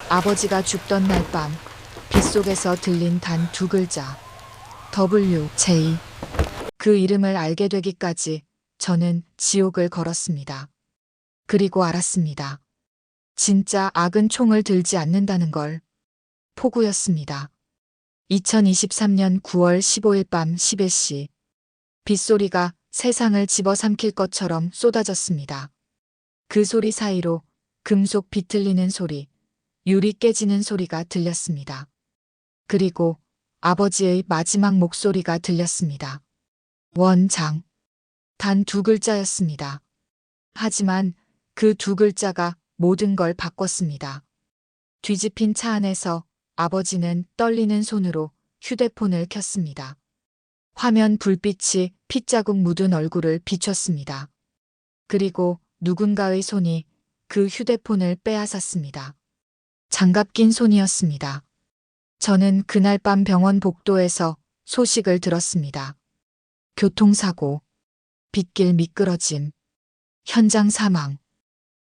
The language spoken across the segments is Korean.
아버지가 죽던 날 밤 빗속에서 들린 단 두 글자. WJ. 그 이름을 알게 되기까지 저는 지옥을 걸었습니다. 그리고 알았습니다. 진짜 악은 총을 들지 않는다는 걸. 폭우였습니다. 2023년 9월 15일 밤 11시. 빗소리가 세상을 집어삼킬 것처럼 쏟아졌습니다. 그 소리 사이로 금속 비틀리는 소리, 유리 깨지는 소리가 들렸습니다. 그리고 아버지의 마지막 목소리가 들렸습니다. 원장. 단 두 글자였습니다. 하지만 그 두 글자가 모든 걸 바꿨습니다. 뒤집힌 차 안에서 아버지는 떨리는 손으로 휴대폰을 켰습니다. 화면 불빛이 핏자국 묻은 얼굴을 비췄습니다. 그리고 누군가의 손이 그 휴대폰을 빼앗았습니다. 장갑 낀 손이었습니다. 저는 그날 밤 병원 복도에서 소식을 들었습니다. 교통사고, 빗길 미끄러짐, 현장 사망.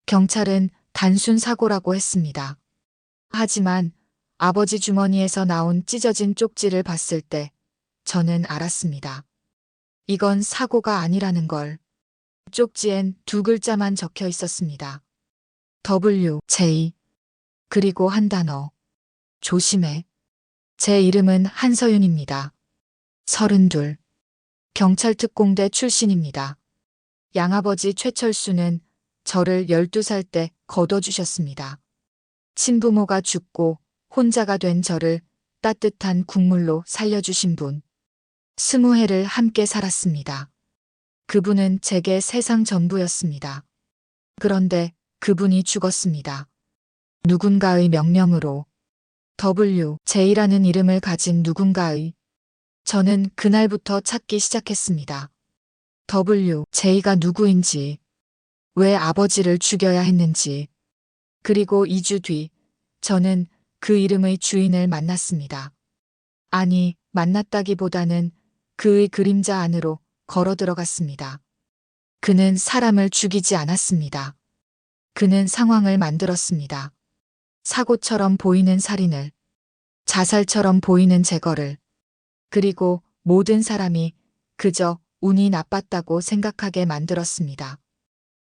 경찰은 단순 사고라고 했습니다. 하지만 아버지 주머니에서 나온 찢어진 쪽지를 봤을 때 저는 알았습니다. 이건 사고가 아니라는 걸. 쪽지엔 두 글자만 적혀 있었습니다. WJ. 그리고 한 단어. 조심해. 제 이름은 한서윤입니다. 32. 경찰 특공대 출신입니다. 양아버지 최철수는 저를 12살 때 거둬주셨습니다. 친부모가 죽고 혼자가 된 저를 따뜻한 국물로 살려주신 분. 20해를 함께 살았습니다. 그분은 제게 세상 전부였습니다. 그런데 그분이 죽었습니다. 누군가의 명령으로. WJ라는 이름을 가진 누군가의. 저는 그날부터 찾기 시작했습니다. WJ가 누구인지, 왜 아버지를 죽여야 했는지. 그리고 2주 뒤, 저는 그 이름의 주인을 만났습니다. 아니, 만났다기보다는 그의 그림자 안으로 걸어 들어갔습니다. 그는 사람을 죽이지 않았습니다. 그는 상황을 만들었습니다. 사고처럼 보이는 살인을, 자살처럼 보이는 제거를, 그리고 모든 사람이 그저 운이 나빴다고 생각하게 만들었습니다.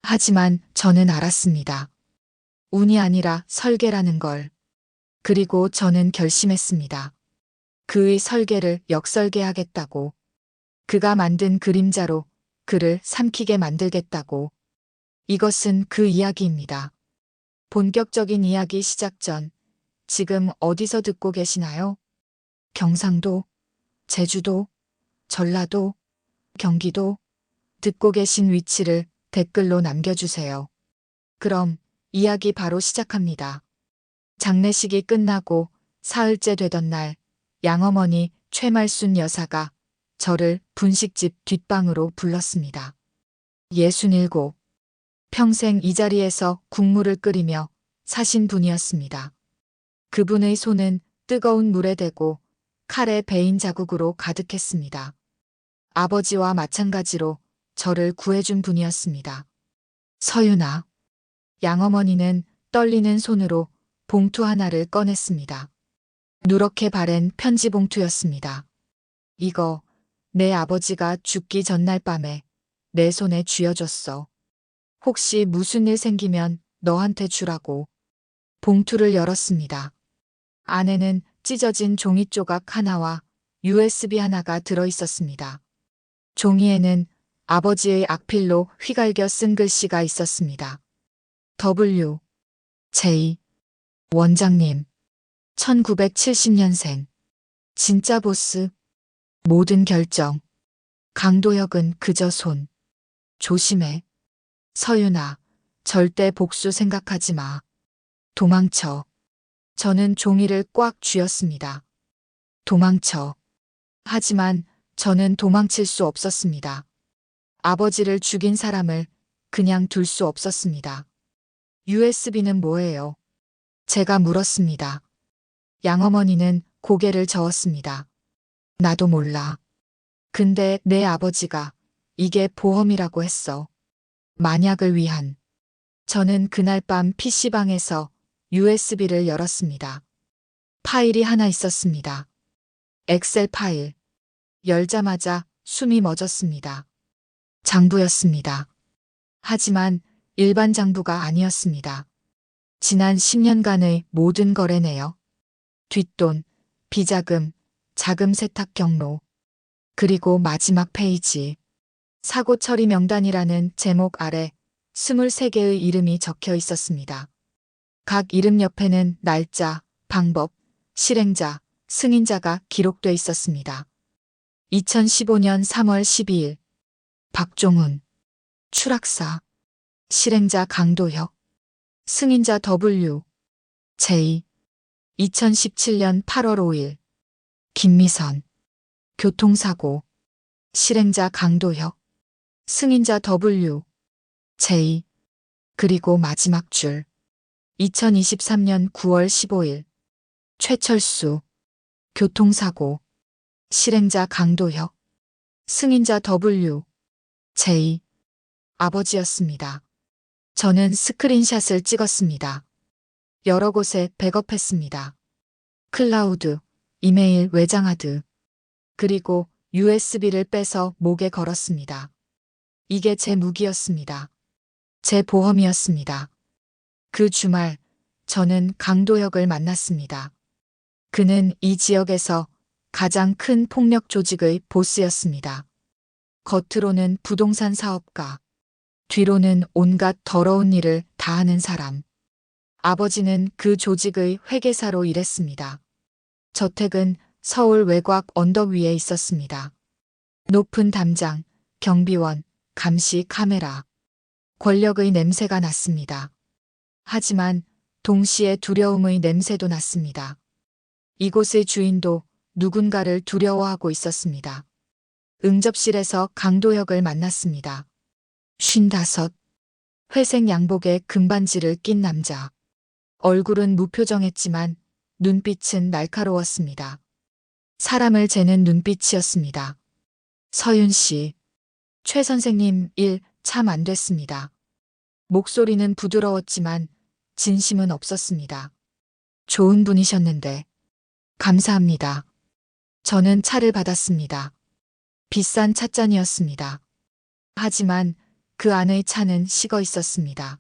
하지만 저는 알았습니다. 운이 아니라 설계라는 걸. 그리고 저는 결심했습니다. 그의 설계를 역설계하겠다고. 그가 만든 그림자로 그를 삼키게 만들겠다고. 이것은 그 이야기입니다. 본격적인 이야기 시작 전, 지금 어디서 듣고 계시나요? 경상도, 제주도, 전라도, 경기도. 듣고 계신 위치를 댓글로 남겨주세요. 그럼 이야기 바로 시작합니다. 장례식이 끝나고 사흘째 되던 날, 양어머니 최말순 여사가 저를 분식집 뒷방으로 불렀습니다. 67. 평생 이 자리에서 국물을 끓이며 사신 분이었습니다. 그분의 손은 뜨거운 물에 대고 칼에 베인 자국으로 가득했습니다. 아버지와 마찬가지로 저를 구해준 분이었습니다. 서윤아. 양어머니는 떨리는 손으로 봉투 하나를 꺼냈습니다. 누렇게 바랜 편지 봉투였습니다. 이거 내 아버지가 죽기 전날 밤에 내 손에 쥐어줬어. 혹시 무슨 일 생기면 너한테 주라고. 봉투를 열었습니다. 안에는 찢어진 종이 조각 하나와 USB 하나가 들어있었습니다. 종이에는 아버지의 악필로 휘갈겨 쓴 글씨가 있었습니다. WJ. 원장님. 1970년생. 진짜 보스. 모든 결정. 강도혁은 그저 손. 조심해. 서윤아. 절대 복수 생각하지 마. 도망쳐. 저는 종이를 꽉 쥐었습니다. 도망쳐. 하지만 저는 도망칠 수 없었습니다. 아버지를 죽인 사람을 그냥 둘 수 없었습니다. USB는 뭐예요? 제가 물었습니다. 양어머니는 고개를 저었습니다. 나도 몰라. 근데 내 아버지가 이게 보험이라고 했어. 만약을 위한. 저는 그날 밤 PC방에서 USB를 열었습니다. 파일이 하나 있었습니다. 엑셀 파일. 열자마자 숨이 멎었습니다. 장부였습니다. 하지만 일반 장부가 아니었습니다. 지난 10년간의 모든 거래 내역, 뒷돈, 비자금, 자금 세탁 경로, 그리고 마지막 페이지, 사고 처리 명단이라는 제목 아래 23개의 이름이 적혀 있었습니다. 각 이름 옆에는 날짜, 방법, 실행자, 승인자가 기록돼 있었습니다. 2015년 3월 12일, 박종훈, 추락사, 실행자 강도혁, 승인자 W, J, 2017년 8월 5일, 김미선, 교통사고, 실행자 강도혁, 승인자 W, J, 그리고 마지막 줄, 2023년 9월 15일, 최철수, 교통사고, 실행자 강도혁, 승인자 W, J, 아버지였습니다. 저는 스크린샷을 찍었습니다. 여러 곳에 백업했습니다. 클라우드, 이메일 외장하드, 그리고 USB를 빼서 목에 걸었습니다. 이게 제 무기였습니다. 제 보험이었습니다. 그 주말 저는 강도혁을 만났습니다. 그는 이 지역에서 가장 큰 폭력 조직의 보스였습니다. 겉으로는 부동산 사업가, 뒤로는 온갖 더러운 일을 다 하는 사람. 아버지는 그 조직의 회계사로 일했습니다. 저택은 서울 외곽 언덕 위에 있었습니다. 높은 담장, 경비원, 감시 카메라. 권력의 냄새가 났습니다. 하지만 동시에 두려움의 냄새도 났습니다. 이곳의 주인도 누군가를 두려워하고 있었습니다. 응접실에서 강도혁을 만났습니다. 55, 회색 양복에 금반지를 낀 남자. 얼굴은 무표정했지만 눈빛은 날카로웠습니다. 사람을 재는 눈빛이었습니다. 서윤 씨, 최 선생님 일 참 안 됐습니다. 목소리는 부드러웠지만 진심은 없었습니다. 좋은 분이셨는데. 감사합니다. 저는 차를 받았습니다. 비싼 찻잔이었습니다. 하지만 그 안의 차는 식어 있었습니다.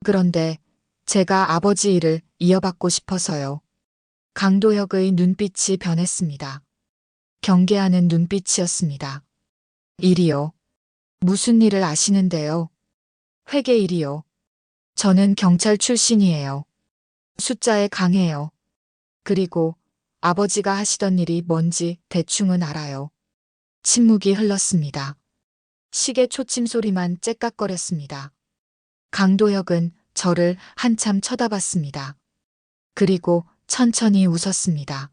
그런데 제가 아버지 일을 이어받고 싶어서요. 강도혁의 눈빛이 변했습니다. 경계하는 눈빛이었습니다. 일이요. 무슨 일을 아시는데요? 회계 일이요. 저는 경찰 출신이에요. 숫자에 강해요. 그리고 아버지가 하시던 일이 뭔지 대충은 알아요. 침묵이 흘렀습니다. 시계 초침 소리만 째깍거렸습니다. 강도혁은 저를 한참 쳐다봤습니다. 그리고 천천히 웃었습니다.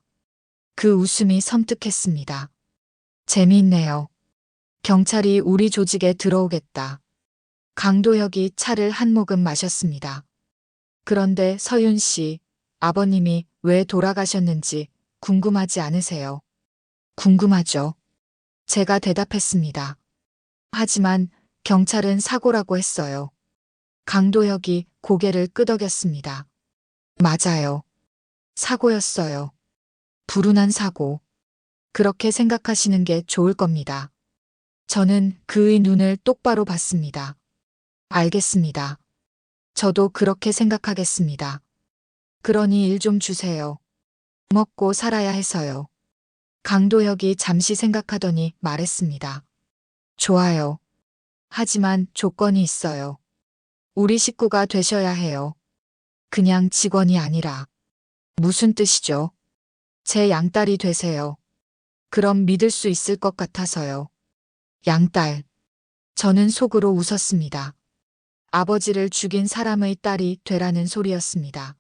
그 웃음이 섬뜩했습니다. 재미있네요. 경찰이 우리 조직에 들어오겠다. 강도혁이 차를 한 모금 마셨습니다. 그런데 서윤 씨, 아버님이 왜 돌아가셨는지 궁금하지 않으세요? 궁금하죠. 제가 대답했습니다. 하지만 경찰은 사고라고 했어요. 강도혁이 고개를 끄덕였습니다. 맞아요. 사고였어요. 불운한 사고. 그렇게 생각하시는 게 좋을 겁니다. 저는 그의 눈을 똑바로 봤습니다. 알겠습니다. 저도 그렇게 생각하겠습니다. 그러니 일 좀 주세요. 먹고 살아야 해서요. 강도혁이 잠시 생각하더니 말했습니다. 좋아요. 하지만 조건이 있어요. 우리 식구가 되셔야 해요. 그냥 직원이 아니라. 무슨 뜻이죠? 제 양딸이 되세요. 그럼 믿을 수 있을 것 같아서요. 양딸. 저는 속으로 웃었습니다. 아버지를 죽인 사람의 딸이 되라는 소리였습니다.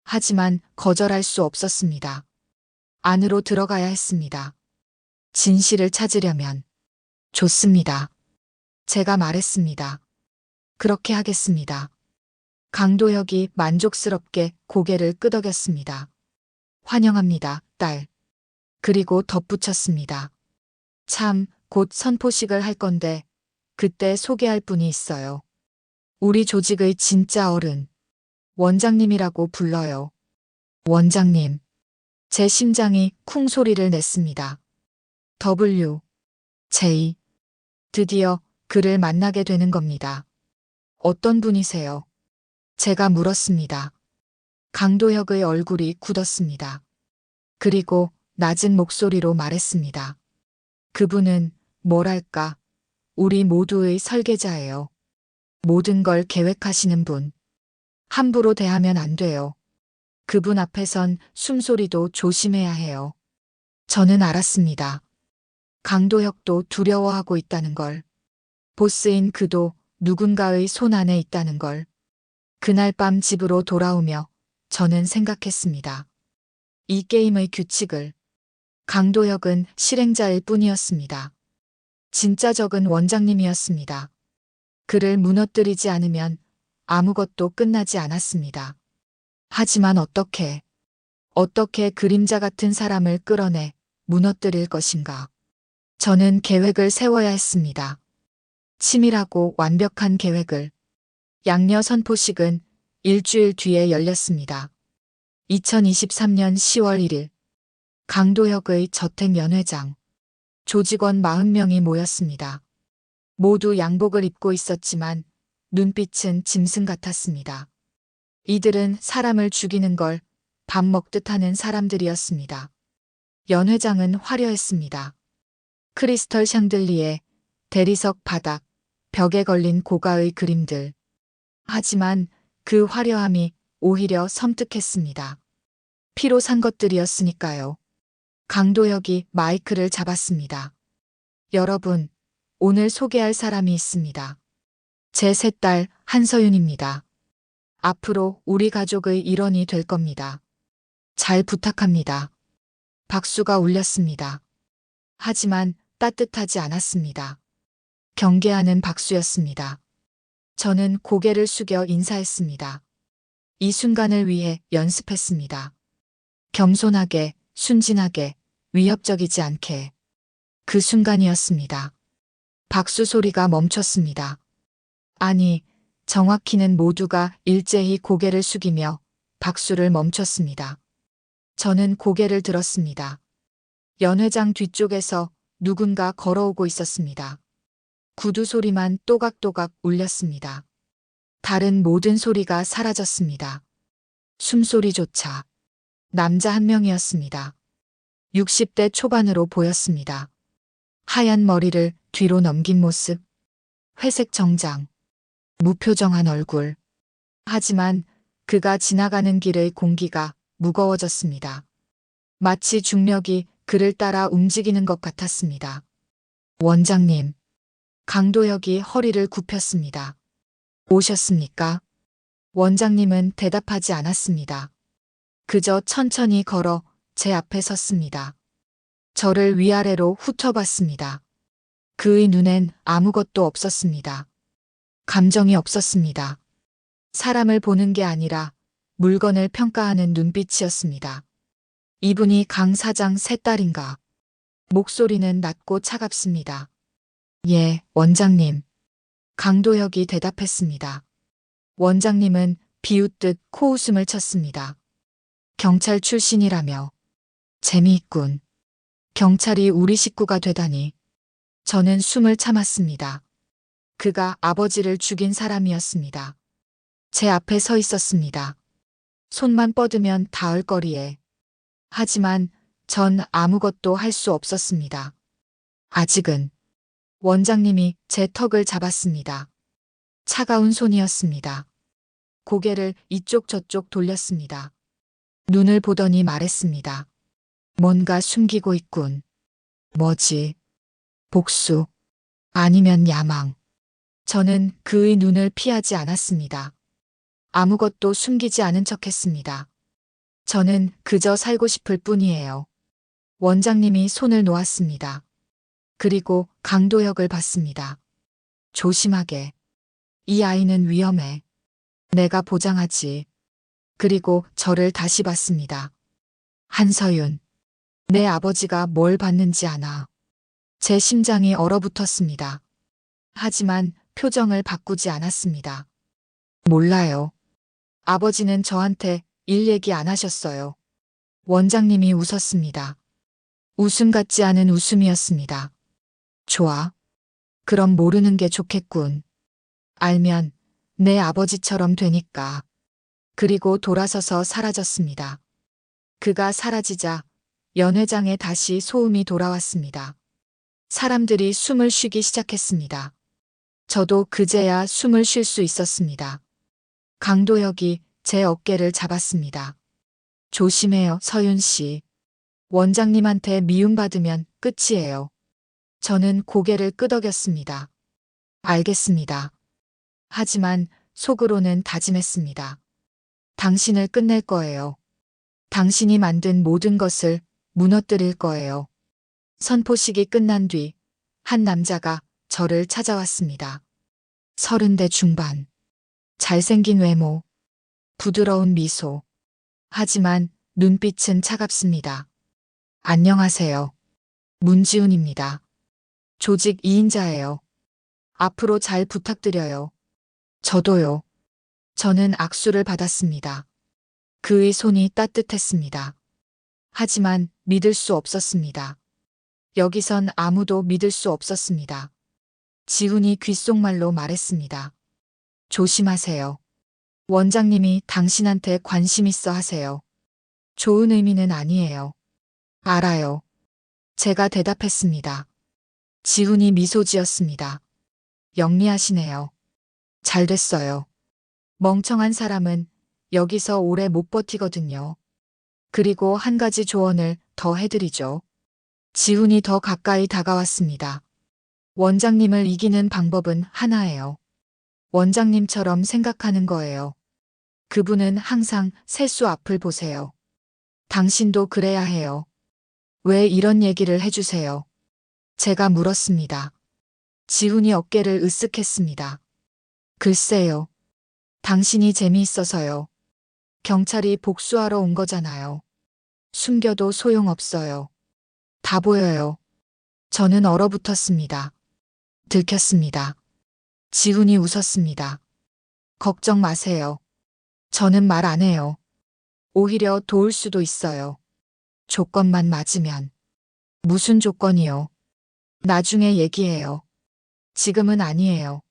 하지만 거절할 수 없었습니다. 안으로 들어가야 했습니다. 진실을 찾으려면. 좋습니다. 제가 말했습니다. 그렇게 하겠습니다. 강도혁이 만족스럽게 고개를 끄덕였습니다. 환영합니다, 딸. 그리고 덧붙였습니다. 참, 곧 선포식을 할 건데 그때 소개할 분이 있어요. 우리 조직의 진짜 어른. 원장님이라고 불러요. 원장님. 제 심장이 쿵 소리를 냈습니다. W, J. 드디어 그를 만나게 되는 겁니다. 어떤 분이세요? 제가 물었습니다. 강도혁의 얼굴이 굳었습니다. 그리고 낮은 목소리로 말했습니다. 그분은 뭐랄까, 우리 모두의 설계자예요. 모든 걸 계획하시는 분. 함부로 대하면 안 돼요. 그분 앞에선 숨소리도 조심해야 해요. 저는 알았습니다. 강도혁도 두려워하고 있다는 걸. 보스인 그도 누군가의 손 안에 있다는 걸. 그날 밤 집으로 돌아오며 저는 생각했습니다. 이 게임의 규칙을. 강도혁은 실행자일 뿐이었습니다. 진짜 적은 원장님이었습니다. 그를 무너뜨리지 않으면 아무것도 끝나지 않았습니다. 하지만 어떻게 그림자 같은 사람을 끌어내 무너뜨릴 것인가. 저는 계획을 세워야 했습니다. 치밀하고 완벽한 계획을. 양녀 선포식은 일주일 뒤에 열렸습니다. 2023년 10월 1일. 강도혁의 저택 연회장. 조직원 40명이 모였습니다. 모두 양복을 입고 있었지만 눈빛은 짐승 같았습니다. 이들은 사람을 죽이는 걸 밥 먹듯 하는 사람들이었습니다. 연회장은 화려했습니다. 크리스털 샹들리에, 대리석 바닥, 벽에 걸린 고가의 그림들. 하지만 그 화려함이 오히려 섬뜩했습니다. 피로 산 것들이었으니까요. 강도혁이 마이크를 잡았습니다. 여러분, 오늘 소개할 사람이 있습니다. 제 셋딸 한서윤입니다. 앞으로 우리 가족의 일원이 될 겁니다. 잘 부탁합니다. 박수가 울렸습니다. 하지만 따뜻하지 않았습니다. 경계하는 박수였습니다. 저는 고개를 숙여 인사했습니다. 이 순간을 위해 연습했습니다. 겸손하게, 순진하게, 위협적이지 않게. 그 순간이었습니다. 박수 소리가 멈췄습니다. 아니, 정확히는 모두가 일제히 고개를 숙이며 박수를 멈췄습니다. 저는 고개를 들었습니다. 연회장 뒤쪽에서 누군가 걸어오고 있었습니다. 구두 소리만 또각또각 울렸습니다. 다른 모든 소리가 사라졌습니다. 숨소리조차. 남자 한 명이었습니다. 60대 초반으로 보였습니다. 하얀 머리를 뒤로 넘긴 모습. 회색 정장. 무표정한 얼굴. 하지만 그가 지나가는 길의 공기가 무거워졌습니다. 마치 중력이 그를 따라 움직이는 것 같았습니다. 원장님. 강도혁이 허리를 굽혔습니다. 오셨습니까? 원장님은 대답하지 않았습니다. 그저 천천히 걸어 제 앞에 섰습니다. 저를 위아래로 훑어봤습니다. 그의 눈엔 아무것도 없었습니다. 감정이 없었습니다. 사람을 보는 게 아니라 물건을 평가하는 눈빛이었습니다. 이분이 강 사장 셋딸인가? 목소리는 낮고 차갑습니다. 예, 원장님. 강도혁이 대답했습니다. 원장님은 비웃듯 코웃음을 쳤습니다. 경찰 출신이라며. 재미있군. 경찰이 우리 식구가 되다니. 저는 숨을 참았습니다. 그가 아버지를 죽인 사람이었습니다. 제 앞에 서 있었습니다. 손만 뻗으면 닿을 거리에. 하지만 전 아무것도 할 수 없었습니다. 아직은. 원장님이 제 턱을 잡았습니다. 차가운 손이었습니다. 고개를 이쪽 저쪽 돌렸습니다. 눈을 보더니 말했습니다. 뭔가 숨기고 있군. 뭐지? 복수. 아니면 야망. 저는 그의 눈을 피하지 않았습니다. 아무것도 숨기지 않은 척했습니다. 저는 그저 살고 싶을 뿐이에요. 원장님이 손을 놓았습니다. 그리고 강도혁을 봤습니다. 조심하게. 이 아이는 위험해. 내가 보장하지. 그리고 저를 다시 봤습니다. 한서윤. 내 아버지가 뭘 봤는지 아나. 제 심장이 얼어붙었습니다. 하지만 표정을 바꾸지 않았습니다. 몰라요. 아버지는 저한테 일 얘기 안 하셨어요. 원장님이 웃었습니다. 웃음 같지 않은 웃음이었습니다. 좋아. 그럼 모르는 게 좋겠군. 알면 내 아버지처럼 되니까. 그리고 돌아서서 사라졌습니다. 그가 사라지자 연회장에 다시 소음이 돌아왔습니다. 사람들이 숨을 쉬기 시작했습니다. 저도 그제야 숨을 쉴 수 있었습니다. 강도혁이 제 어깨를 잡았습니다. 조심해요, 서윤 씨. 원장님한테 미움받으면 끝이에요. 저는 고개를 끄덕였습니다. 알겠습니다. 하지만 속으로는 다짐했습니다. 당신을 끝낼 거예요. 당신이 만든 모든 것을 무너뜨릴 거예요. 선포식이 끝난 뒤 한 남자가 저를 찾아왔습니다. 30대 중반. 잘생긴 외모. 부드러운 미소. 하지만 눈빛은 차갑습니다. 안녕하세요. 문지훈입니다. 조직 2인자예요. 앞으로 잘 부탁드려요. 저도요. 저는 악수를 받았습니다. 그의 손이 따뜻했습니다. 하지만 믿을 수 없었습니다. 여기선 아무도 믿을 수 없었습니다. 지훈이 귓속말로 말했습니다. 조심하세요. 원장님이 당신한테 관심 있어 하세요. 좋은 의미는 아니에요. 알아요. 제가 대답했습니다. 지훈이 미소 지었습니다. 영리하시네요. 잘 됐어요. 멍청한 사람은 여기서 오래 못 버티거든요. 그리고 한 가지 조언을 더 해드리죠. 지훈이 더 가까이 다가왔습니다. 원장님을 이기는 방법은 하나예요. 원장님처럼 생각하는 거예요. 그분은 항상 세수 앞을 보세요. 당신도 그래야 해요. 왜 이런 얘기를 해주세요? 제가 물었습니다. 지훈이 어깨를 으쓱했습니다. 글쎄요. 당신이 재미있어서요. 경찰이 복수하러 온 거잖아요. 숨겨도 소용없어요. 다 보여요. 저는 얼어붙었습니다. 들켰습니다. 지훈이 웃었습니다. 걱정 마세요. 저는 말 안 해요. 오히려 도울 수도 있어요. 조건만 맞으면. 무슨 조건이요? 나중에 얘기해요. 지금은 아니에요.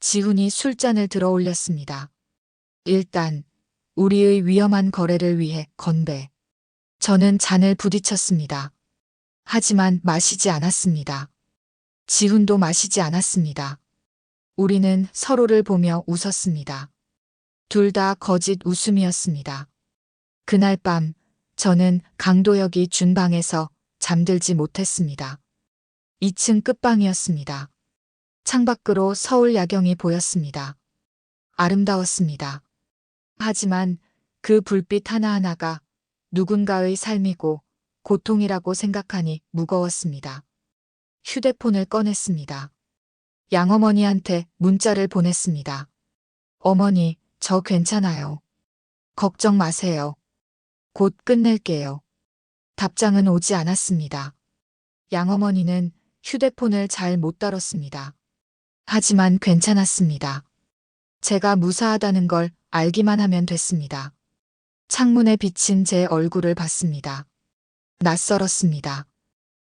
지훈이 술잔을 들어 올렸습니다. 일단 우리의 위험한 거래를 위해 건배. 저는 잔을 부딪혔습니다. 하지만 마시지 않았습니다. 지훈도 마시지 않았습니다. 우리는 서로를 보며 웃었습니다. 둘 다 거짓 웃음이었습니다. 그날 밤 저는 강도혁이 준 방에서 잠들지 못했습니다. 2층 끝방이었습니다. 창밖으로 서울 야경이 보였습니다. 아름다웠습니다. 하지만 그 불빛 하나하나가 누군가의 삶이고 고통이라고 생각하니 무거웠습니다. 휴대폰을 꺼냈습니다. 양어머니한테 문자를 보냈습니다. 어머니, 저 괜찮아요. 걱정 마세요. 곧 끝낼게요. 답장은 오지 않았습니다. 양어머니는 휴대폰을 잘 못 다뤘습니다. 하지만 괜찮았습니다. 제가 무사하다는 걸 알기만 하면 됐습니다. 창문에 비친 제 얼굴을 봤습니다. 낯설었습니다.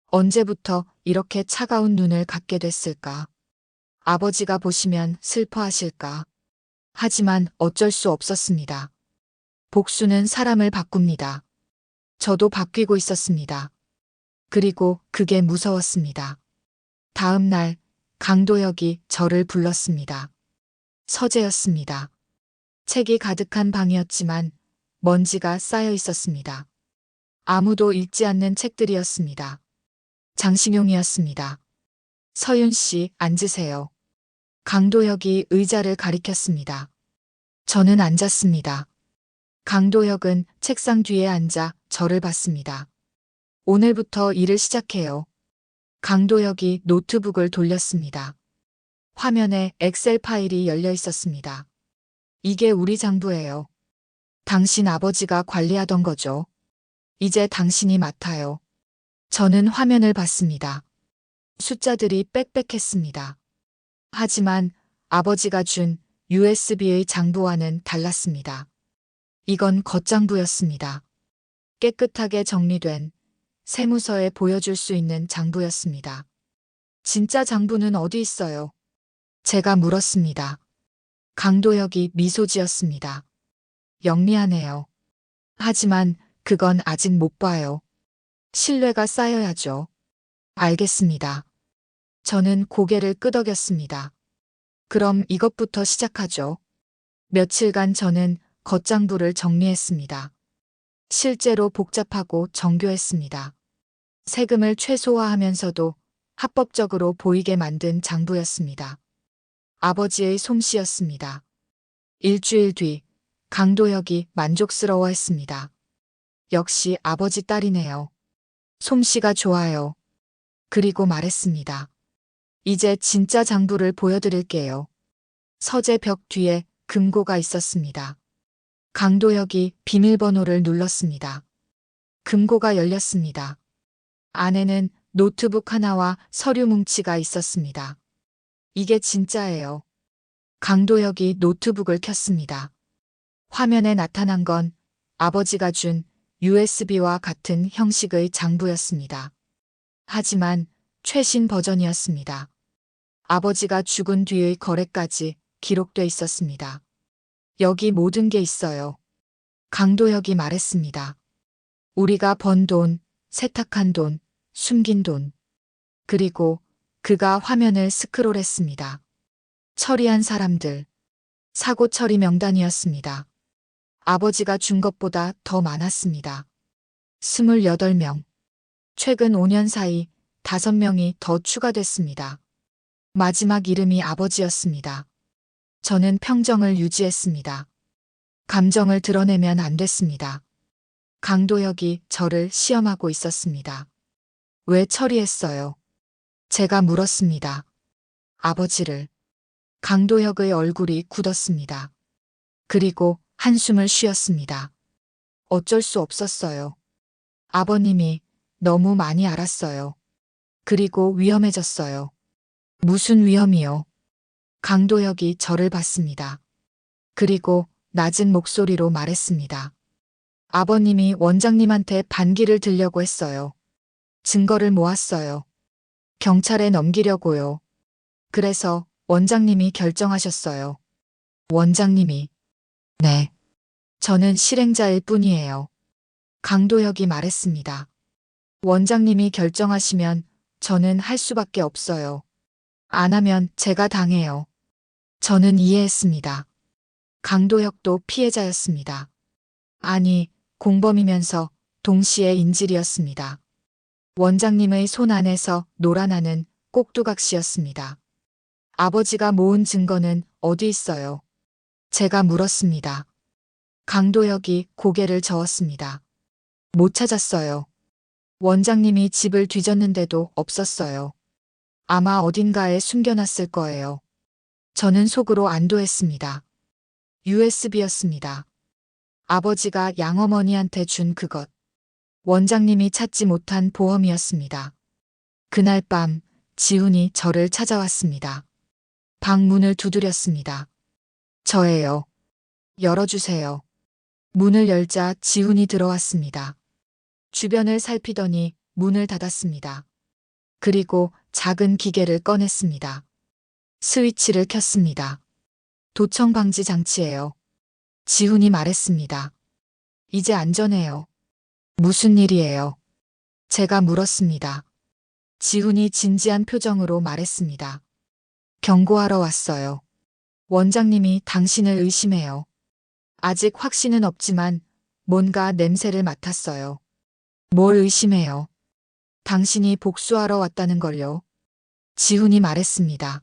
언제부터 이렇게 차가운 눈을 갖게 됐을까? 아버지가 보시면 슬퍼하실까? 하지만 어쩔 수 없었습니다. 복수는 사람을 바꿉니다. 저도 바뀌고 있었습니다. 그리고 그게 무서웠습니다. 다음 날 강도혁이 저를 불렀습니다. 서재였습니다. 책이 가득한 방이었지만 먼지가 쌓여 있었습니다. 아무도 읽지 않는 책들이었습니다. 장신용이었습니다. 서윤 씨, 앉으세요. 강도혁이 의자를 가리켰습니다. 저는 앉았습니다. 강도혁은 책상 뒤에 앉아 저를 봤습니다. 오늘부터 일을 시작해요. 강도혁이 노트북을 돌렸습니다. 화면에 엑셀 파일이 열려 있었습니다. 이게 우리 장부예요. 당신 아버지가 관리하던 거죠. 이제 당신이 맡아요. 저는 화면을 봤습니다. 숫자들이 빽빽했습니다. 하지만 아버지가 준 USB의 장부와는 달랐습니다. 이건 겉장부였습니다. 깨끗하게 정리된 세무서에 보여줄 수 있는 장부였습니다. 진짜 장부는 어디 있어요? 제가 물었습니다. 강도혁이 미소 지었습니다. 영리하네요. 하지만 그건 아직 못 봐요. 신뢰가 쌓여야죠. 알겠습니다. 저는 고개를 끄덕였습니다. 그럼 이것부터 시작하죠. 며칠간 저는 겉장부를 정리했습니다. 실제로 복잡하고 정교했습니다. 세금을 최소화하면서도 합법적으로 보이게 만든 장부였습니다. 아버지의 솜씨였습니다. 일주일 뒤 강도혁이 만족스러워했습니다. 역시 아버지 딸이네요. 솜씨가 좋아요. 그리고 말했습니다. 이제 진짜 장부를 보여드릴게요. 서재 벽 뒤에 금고가 있었습니다. 강도혁이 비밀번호를 눌렀습니다. 금고가 열렸습니다. 안에는 노트북 하나와 서류 뭉치가 있었습니다. 이게 진짜예요. 강도혁이 노트북을 켰습니다. 화면에 나타난 건 아버지가 준 USB와 같은 형식의 장부였습니다. 하지만 최신 버전이었습니다. 아버지가 죽은 뒤의 거래까지 기록돼 있었습니다. 여기 모든 게 있어요. 강도혁이 말했습니다. 우리가 번 돈, 세탁한 돈, 숨긴 돈. 그리고 그가 화면을 스크롤했습니다. 처리한 사람들. 사고 처리 명단이었습니다. 아버지가 준 것보다 더 많았습니다. 28명. 최근 5년 사이 5명이 더 추가됐습니다. 마지막 이름이 아버지였습니다. 저는 평정을 유지했습니다. 감정을 드러내면 안 됐습니다. 강도혁이 저를 시험하고 있었습니다. 왜 처리했어요? 제가 물었습니다. 아버지를. 강도혁의 얼굴이 굳었습니다. 그리고 한숨을 쉬었습니다. 어쩔 수 없었어요. 아버님이 너무 많이 알았어요. 그리고 위험해졌어요. 무슨 위험이요? 강도혁이 저를 봤습니다. 그리고 낮은 목소리로 말했습니다. 아버님이 원장님한테 반기를 들려고 했어요. 증거를 모았어요. 경찰에 넘기려고요. 그래서 원장님이 결정하셨어요. 원장님이. 네. 저는 실행자일 뿐이에요. 강도혁이 말했습니다. 원장님이 결정하시면 저는 할 수밖에 없어요. 안 하면 제가 당해요. 저는 이해했습니다. 강도혁도 피해자였습니다. 아니, 공범이면서 동시에 인질이었습니다. 원장님의 손 안에서 놀아나는 꼭두각시였습니다. 아버지가 모은 증거는 어디 있어요? 제가 물었습니다. 강도혁이 고개를 저었습니다. 못 찾았어요. 원장님이 집을 뒤졌는데도 없었어요. 아마 어딘가에 숨겨놨을 거예요. 저는 속으로 안도했습니다. USB였습니다. 아버지가 양어머니한테 준 그것. 원장님이 찾지 못한 보험이었습니다. 그날 밤 지훈이 저를 찾아왔습니다. 방 문을 두드렸습니다. 저예요. 열어주세요. 문을 열자 지훈이 들어왔습니다. 주변을 살피더니 문을 닫았습니다. 그리고 작은 기계를 꺼냈습니다. 스위치를 켰습니다. 도청 방지 장치예요. 지훈이 말했습니다. 이제 안전해요. 무슨 일이에요? 제가 물었습니다. 지훈이 진지한 표정으로 말했습니다. 경고하러 왔어요. 원장님이 당신을 의심해요. 아직 확신은 없지만 뭔가 냄새를 맡았어요. 뭘 의심해요? 당신이 복수하러 왔다는 걸요. 지훈이 말했습니다.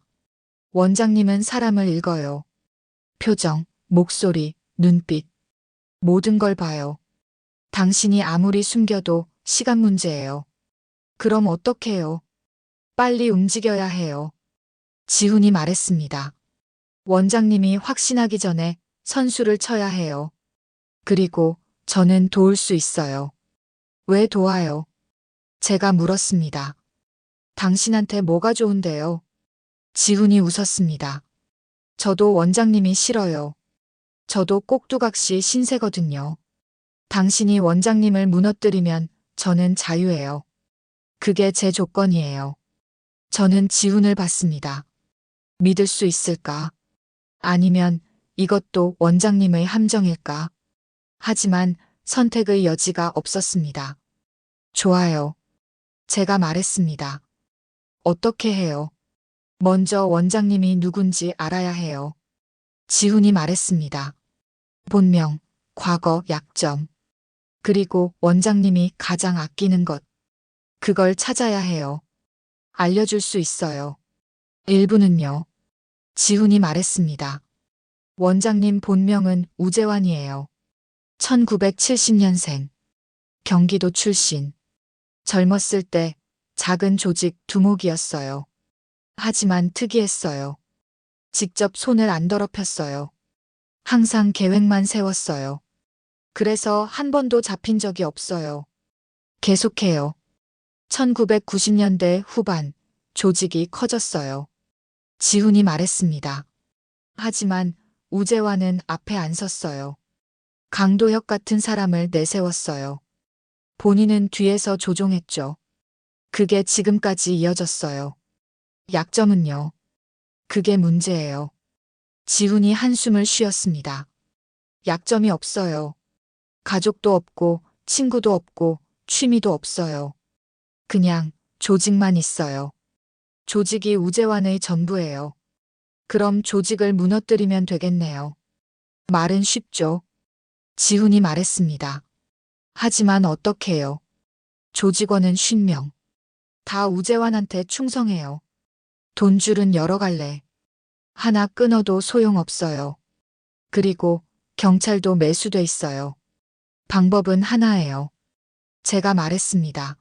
원장님은 사람을 읽어요. 표정, 목소리, 눈빛. 모든 걸 봐요. 당신이 아무리 숨겨도 시간 문제예요. 그럼 어떡해요? 빨리 움직여야 해요. 지훈이 말했습니다. 원장님이 확신하기 전에 선수를 쳐야 해요. 그리고 저는 도울 수 있어요. 왜 도와요? 제가 물었습니다. 당신한테 뭐가 좋은데요? 지훈이 웃었습니다. 저도 원장님이 싫어요. 저도 꼭두각시 신세거든요. 당신이 원장님을 무너뜨리면 저는 자유해요. 그게 제 조건이에요. 저는 지훈을 받습니다. 믿을 수 있을까? 아니면 이것도 원장님의 함정일까? 하지만 선택의 여지가 없었습니다. 좋아요. 제가 말했습니다. 어떻게 해요? 먼저 원장님이 누군지 알아야 해요. 지훈이 말했습니다. 본명, 과거, 약점. 그리고 원장님이 가장 아끼는 것. 그걸 찾아야 해요. 알려줄 수 있어요. 일부는요. 지훈이 말했습니다. 원장님 본명은 우재환이에요. 1970년생. 경기도 출신. 젊었을 때 작은 조직 두목이었어요. 하지만 특이했어요. 직접 손을 안 더럽혔어요. 항상 계획만 세웠어요. 그래서 한 번도 잡힌 적이 없어요. 계속해요. 1990년대 후반 조직이 커졌어요. 지훈이 말했습니다. 하지만 우재환은 앞에 안 섰어요. 강도혁 같은 사람을 내세웠어요. 본인은 뒤에서 조종했죠. 그게 지금까지 이어졌어요. 약점은요. 그게 문제예요. 지훈이 한숨을 쉬었습니다. 약점이 없어요. 가족도 없고 친구도 없고 취미도 없어요. 그냥 조직만 있어요. 조직이 우재환의 전부예요. 그럼 조직을 무너뜨리면 되겠네요. 말은 쉽죠. 지훈이 말했습니다. 하지만 어떡해요. 조직원은 50명. 다 우재환한테 충성해요. 돈줄은 여러 갈래. 하나 끊어도 소용없어요. 그리고 경찰도 매수돼 있어요. 방법은 하나예요. 제가 말했습니다.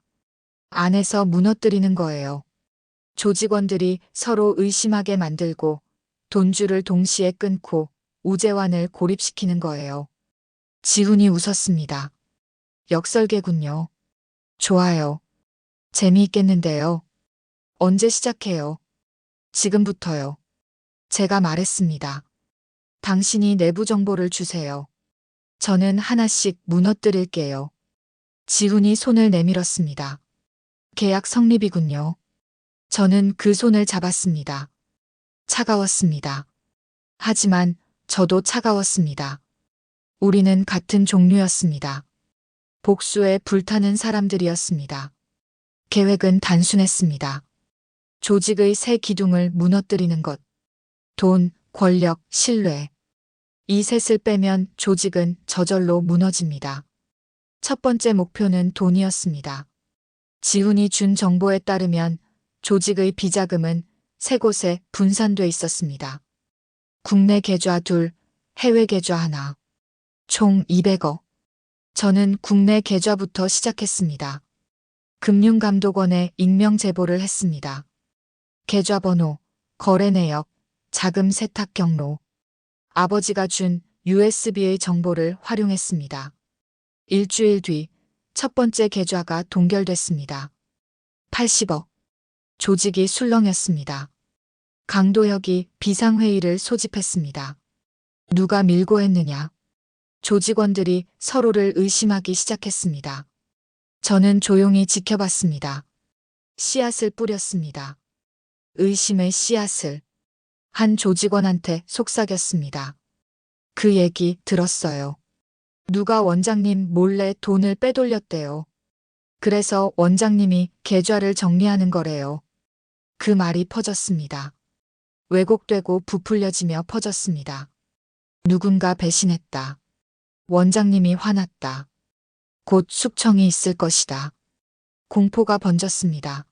안에서 무너뜨리는 거예요. 조직원들이 서로 의심하게 만들고 돈줄을 동시에 끊고 우재환을 고립시키는 거예요. 지훈이 웃었습니다. 역설계군요. 좋아요. 재미있겠는데요. 언제 시작해요? 지금부터요. 제가 말했습니다. 당신이 내부 정보를 주세요. 저는 하나씩 무너뜨릴게요. 지훈이 손을 내밀었습니다. 계약 성립이군요. 저는 그 손을 잡았습니다. 차가웠습니다. 하지만 저도 차가웠습니다. 우리는 같은 종류였습니다. 복수에 불타는 사람들이었습니다. 계획은 단순했습니다. 조직의 세 기둥을 무너뜨리는 것. 돈, 권력, 신뢰. 이 셋을 빼면 조직은 저절로 무너집니다. 첫 번째 목표는 돈이었습니다. 지훈이 준 정보에 따르면 조직의 비자금은 세 곳에 분산돼 있었습니다. 국내 계좌 2, 해외 계좌 1. 총 200억. 저는 국내 계좌부터 시작했습니다. 금융감독원에 익명 제보를 했습니다. 계좌번호, 거래 내역, 자금 세탁 경로. 아버지가 준 USB의 정보를 활용했습니다. 일주일 뒤 첫 번째 계좌가 동결됐습니다. 80억. 조직이 술렁였습니다. 강도혁이 비상회의를 소집했습니다. 누가 밀고 했느냐? 조직원들이 서로를 의심하기 시작했습니다. 저는 조용히 지켜봤습니다. 씨앗을 뿌렸습니다. 의심의 씨앗을. 한 조직원한테 속삭였습니다. 그 얘기 들었어요. 누가 원장님 몰래 돈을 빼돌렸대요. 그래서 원장님이 계좌를 정리하는 거래요. 그 말이 퍼졌습니다. 왜곡되고 부풀려지며 퍼졌습니다. 누군가 배신했다. 원장님이 화났다. 곧 숙청이 있을 것이다. 공포가 번졌습니다.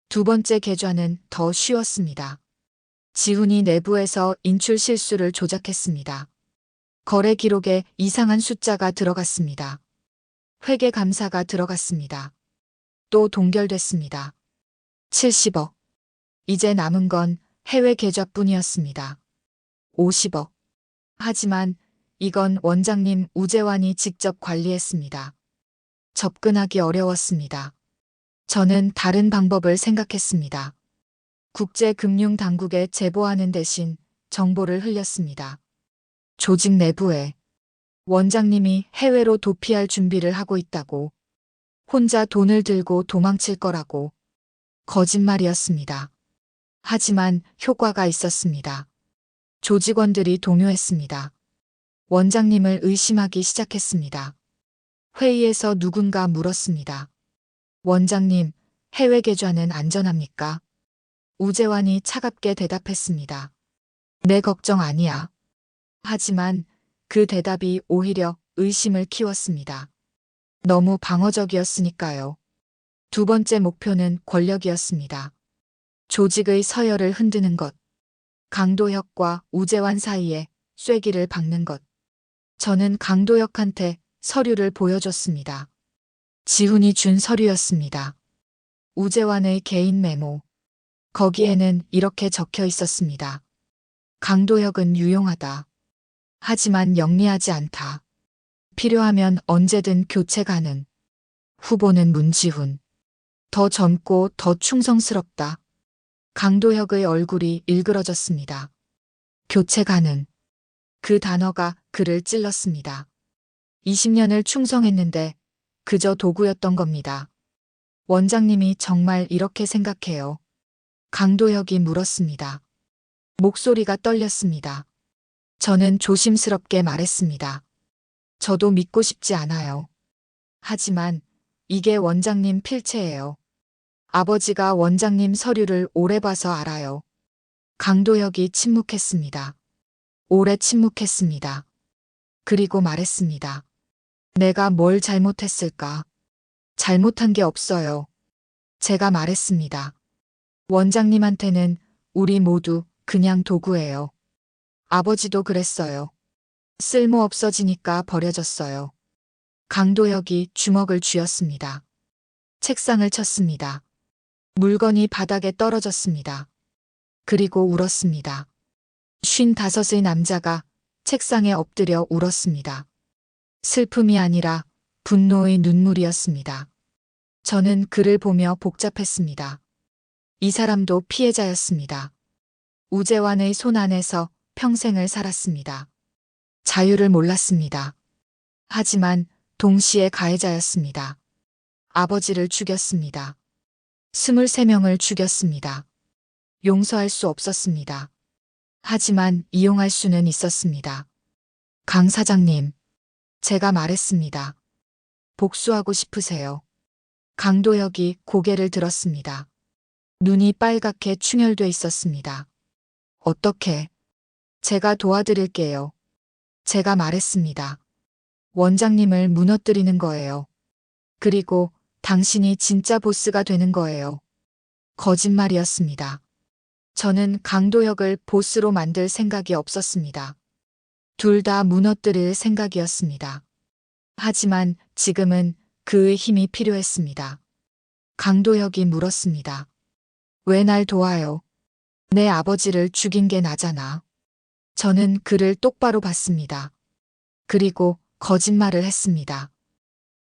두 번째 계좌는 더 쉬웠습니다. 지훈이 내부에서 인출 실수를 조작했습니다. 거래 기록에 이상한 숫자가 들어갔습니다. 회계 감사가 들어갔습니다. 또 동결됐습니다. 70억. 이제 남은 건 해외 계좌뿐이었습니다. 50억. 하지만 이건 원장님 우재환이 직접 관리했습니다. 접근하기 어려웠습니다. 저는 다른 방법을 생각했습니다. 국제금융당국에 제보하는 대신 정보를 흘렸습니다. 조직 내부에 원장님이 해외로 도피할 준비를 하고 있다고, 혼자 돈을 들고 도망칠 거라고. 거짓말이었습니다. 하지만 효과가 있었습니다. 조직원들이 동요했습니다. 원장님을 의심하기 시작했습니다. 회의에서 누군가 물었습니다. 원장님, 해외 계좌는 안전합니까? 우재환이 차갑게 대답했습니다. 내 걱정 아니야. 하지만 그 대답이 오히려 의심을 키웠습니다. 너무 방어적이었으니까요. 두 번째 목표는 권력이었습니다. 조직의 서열을 흔드는 것. 강도혁과 우재환 사이에 쐐기를 박는 것. 저는 강도혁한테 서류를 보여줬습니다. 지훈이 준 서류였습니다. 우재환의 개인 메모. 거기에는 이렇게 적혀 있었습니다. 강도혁은 유용하다. 하지만 영리하지 않다. 필요하면 언제든 교체 가능. 후보는 문지훈. 더 젊고 더 충성스럽다. 강도혁의 얼굴이 일그러졌습니다. 교체 가능. 그 단어가 그를 찔렀습니다. 20년을 충성했는데 그저 도구였던 겁니다. 원장님이 정말 이렇게 생각해요? 강도혁이 물었습니다. 목소리가 떨렸습니다. 저는 조심스럽게 말했습니다. 저도 믿고 싶지 않아요. 하지만 이게 원장님 필체예요. 아버지가 원장님 서류를 오래 봐서 알아요. 강도혁이 침묵했습니다. 오래 침묵했습니다. 그리고 말했습니다. 내가 뭘 잘못했을까? 잘못한 게 없어요. 제가 말했습니다. 원장님한테는 우리 모두 그냥 도구예요. 아버지도 그랬어요. 쓸모 없어지니까 버려졌어요. 강도혁이 주먹을 쥐었습니다. 책상을 쳤습니다. 물건이 바닥에 떨어졌습니다. 그리고 울었습니다. 55의 남자가 책상에 엎드려 울었습니다. 슬픔이 아니라 분노의 눈물이었습니다. 저는 그를 보며 복잡했습니다. 이 사람도 피해자였습니다. 우재환의 손 안에서 평생을 살았습니다. 자유를 몰랐습니다. 하지만 동시에 가해자였습니다. 아버지를 죽였습니다. 23명을 죽였습니다. 용서할 수 없었습니다. 하지만 이용할 수는 있었습니다. 강 사장님, 제가 말했습니다. 복수하고 싶으세요? 강도혁이 고개를 들었습니다. 눈이 빨갛게 충혈돼 있었습니다. 어떻게? 제가 도와드릴게요. 제가 말했습니다. 원장님을 무너뜨리는 거예요. 그리고 당신이 진짜 보스가 되는 거예요. 거짓말이었습니다. 저는 강도혁을 보스로 만들 생각이 없었습니다. 둘 다 무너뜨릴 생각이었습니다. 하지만 지금은 그의 힘이 필요했습니다. 강도혁이 물었습니다. 왜 날 도와요? 내 아버지를 죽인 게 나잖아. 저는 그를 똑바로 봤습니다. 그리고 거짓말을 했습니다.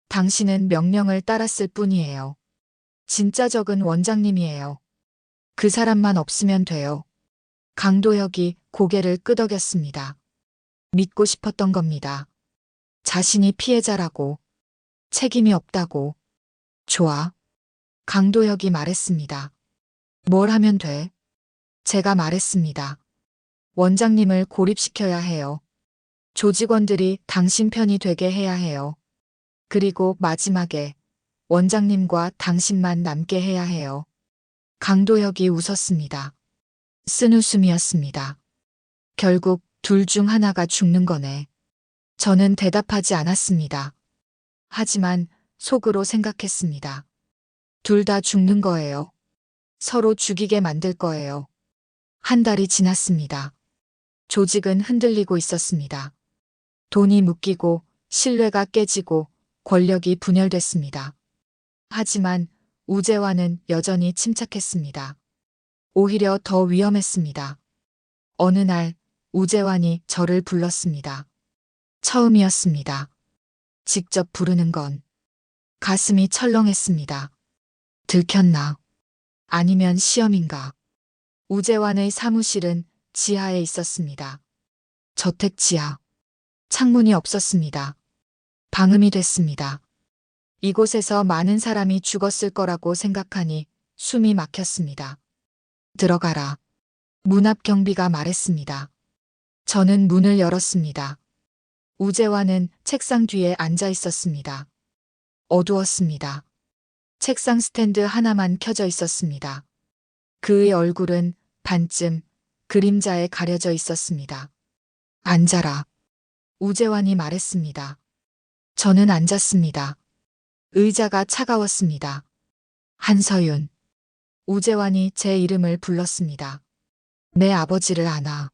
당신은 명령을 따랐을 뿐이에요. 진짜 적은 원장님이에요. 그 사람만 없으면 돼요. 강도혁이 고개를 끄덕였습니다. 믿고 싶었던 겁니다. 자신이 피해자라고, 책임이 없다고. 좋아. 강도혁이 말했습니다. 뭘 하면 돼? 제가 말했습니다. 원장님을 고립시켜야 해요. 조직원들이 당신 편이 되게 해야 해요. 그리고 마지막에 원장님과 당신만 남게 해야 해요. 강도혁이 웃었습니다. 쓴웃음이었습니다. 결국 둘 중 하나가 죽는 거네. 저는 대답하지 않았습니다. 하지만 속으로 생각했습니다. 둘 다 죽는 거예요. 서로 죽이게 만들 거예요. 한 달이 지났습니다. 조직은 흔들리고 있었습니다. 돈이 묶이고 신뢰가 깨지고 권력이 분열됐습니다. 하지만 우재환은 여전히 침착했습니다. 오히려 더 위험했습니다. 어느 날 우재환이 저를 불렀습니다. 처음이었습니다. 직접 부르는 건. 가슴이 철렁했습니다. 들켰나? 아니면 시험인가? 우재환의 사무실은 지하에 있었습니다. 저택 지하. 창문이 없었습니다. 방음이 됐습니다. 이곳에서 많은 사람이 죽었을 거라고 생각하니 숨이 막혔습니다. 들어가라. 문 앞 경비가 말했습니다. 저는 문을 열었습니다. 우재환은 책상 뒤에 앉아 있었습니다. 어두웠습니다. 책상 스탠드 하나만 켜져 있었습니다. 그의 얼굴은 반쯤 그림자에 가려져 있었습니다. 앉아라. 우재환이 말했습니다. 저는 앉았습니다. 의자가 차가웠습니다. 한서윤. 우재환이 제 이름을 불렀습니다. 내 아버지를 아나?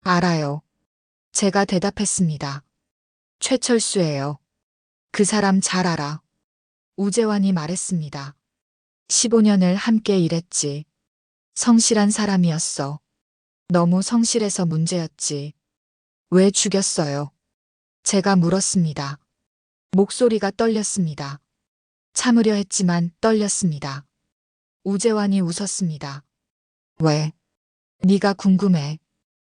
알아요. 제가 대답했습니다. 최철수예요. 그 사람 잘 알아. 우재환이 말했습니다. 15년을 함께 일했지. 성실한 사람이었어. 너무 성실해서 문제였지. 왜 죽였어요? 제가 물었습니다. 목소리가 떨렸습니다. 참으려 했지만 떨렸습니다. 우재환이 웃었습니다. 왜? 네가 궁금해.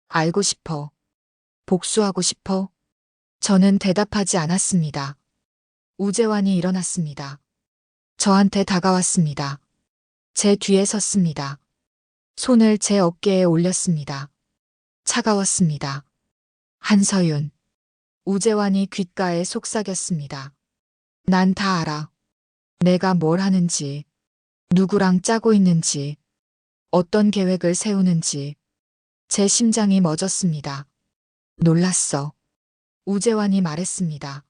알고 싶어. 복수하고 싶어? 저는 대답하지 않았습니다. 우재환이 일어났습니다. 저한테 다가왔습니다. 제 뒤에 섰습니다. 손을 제 어깨에 올렸습니다. 차가웠습니다. 한서윤. 우재환이 귓가에 속삭였습니다. 난 다 알아. 내가 뭘 하는지, 누구랑 짜고 있는지, 어떤 계획을 세우는지. 제 심장이 멎었습니다. 놀랐어. 우재환이 말했습니다.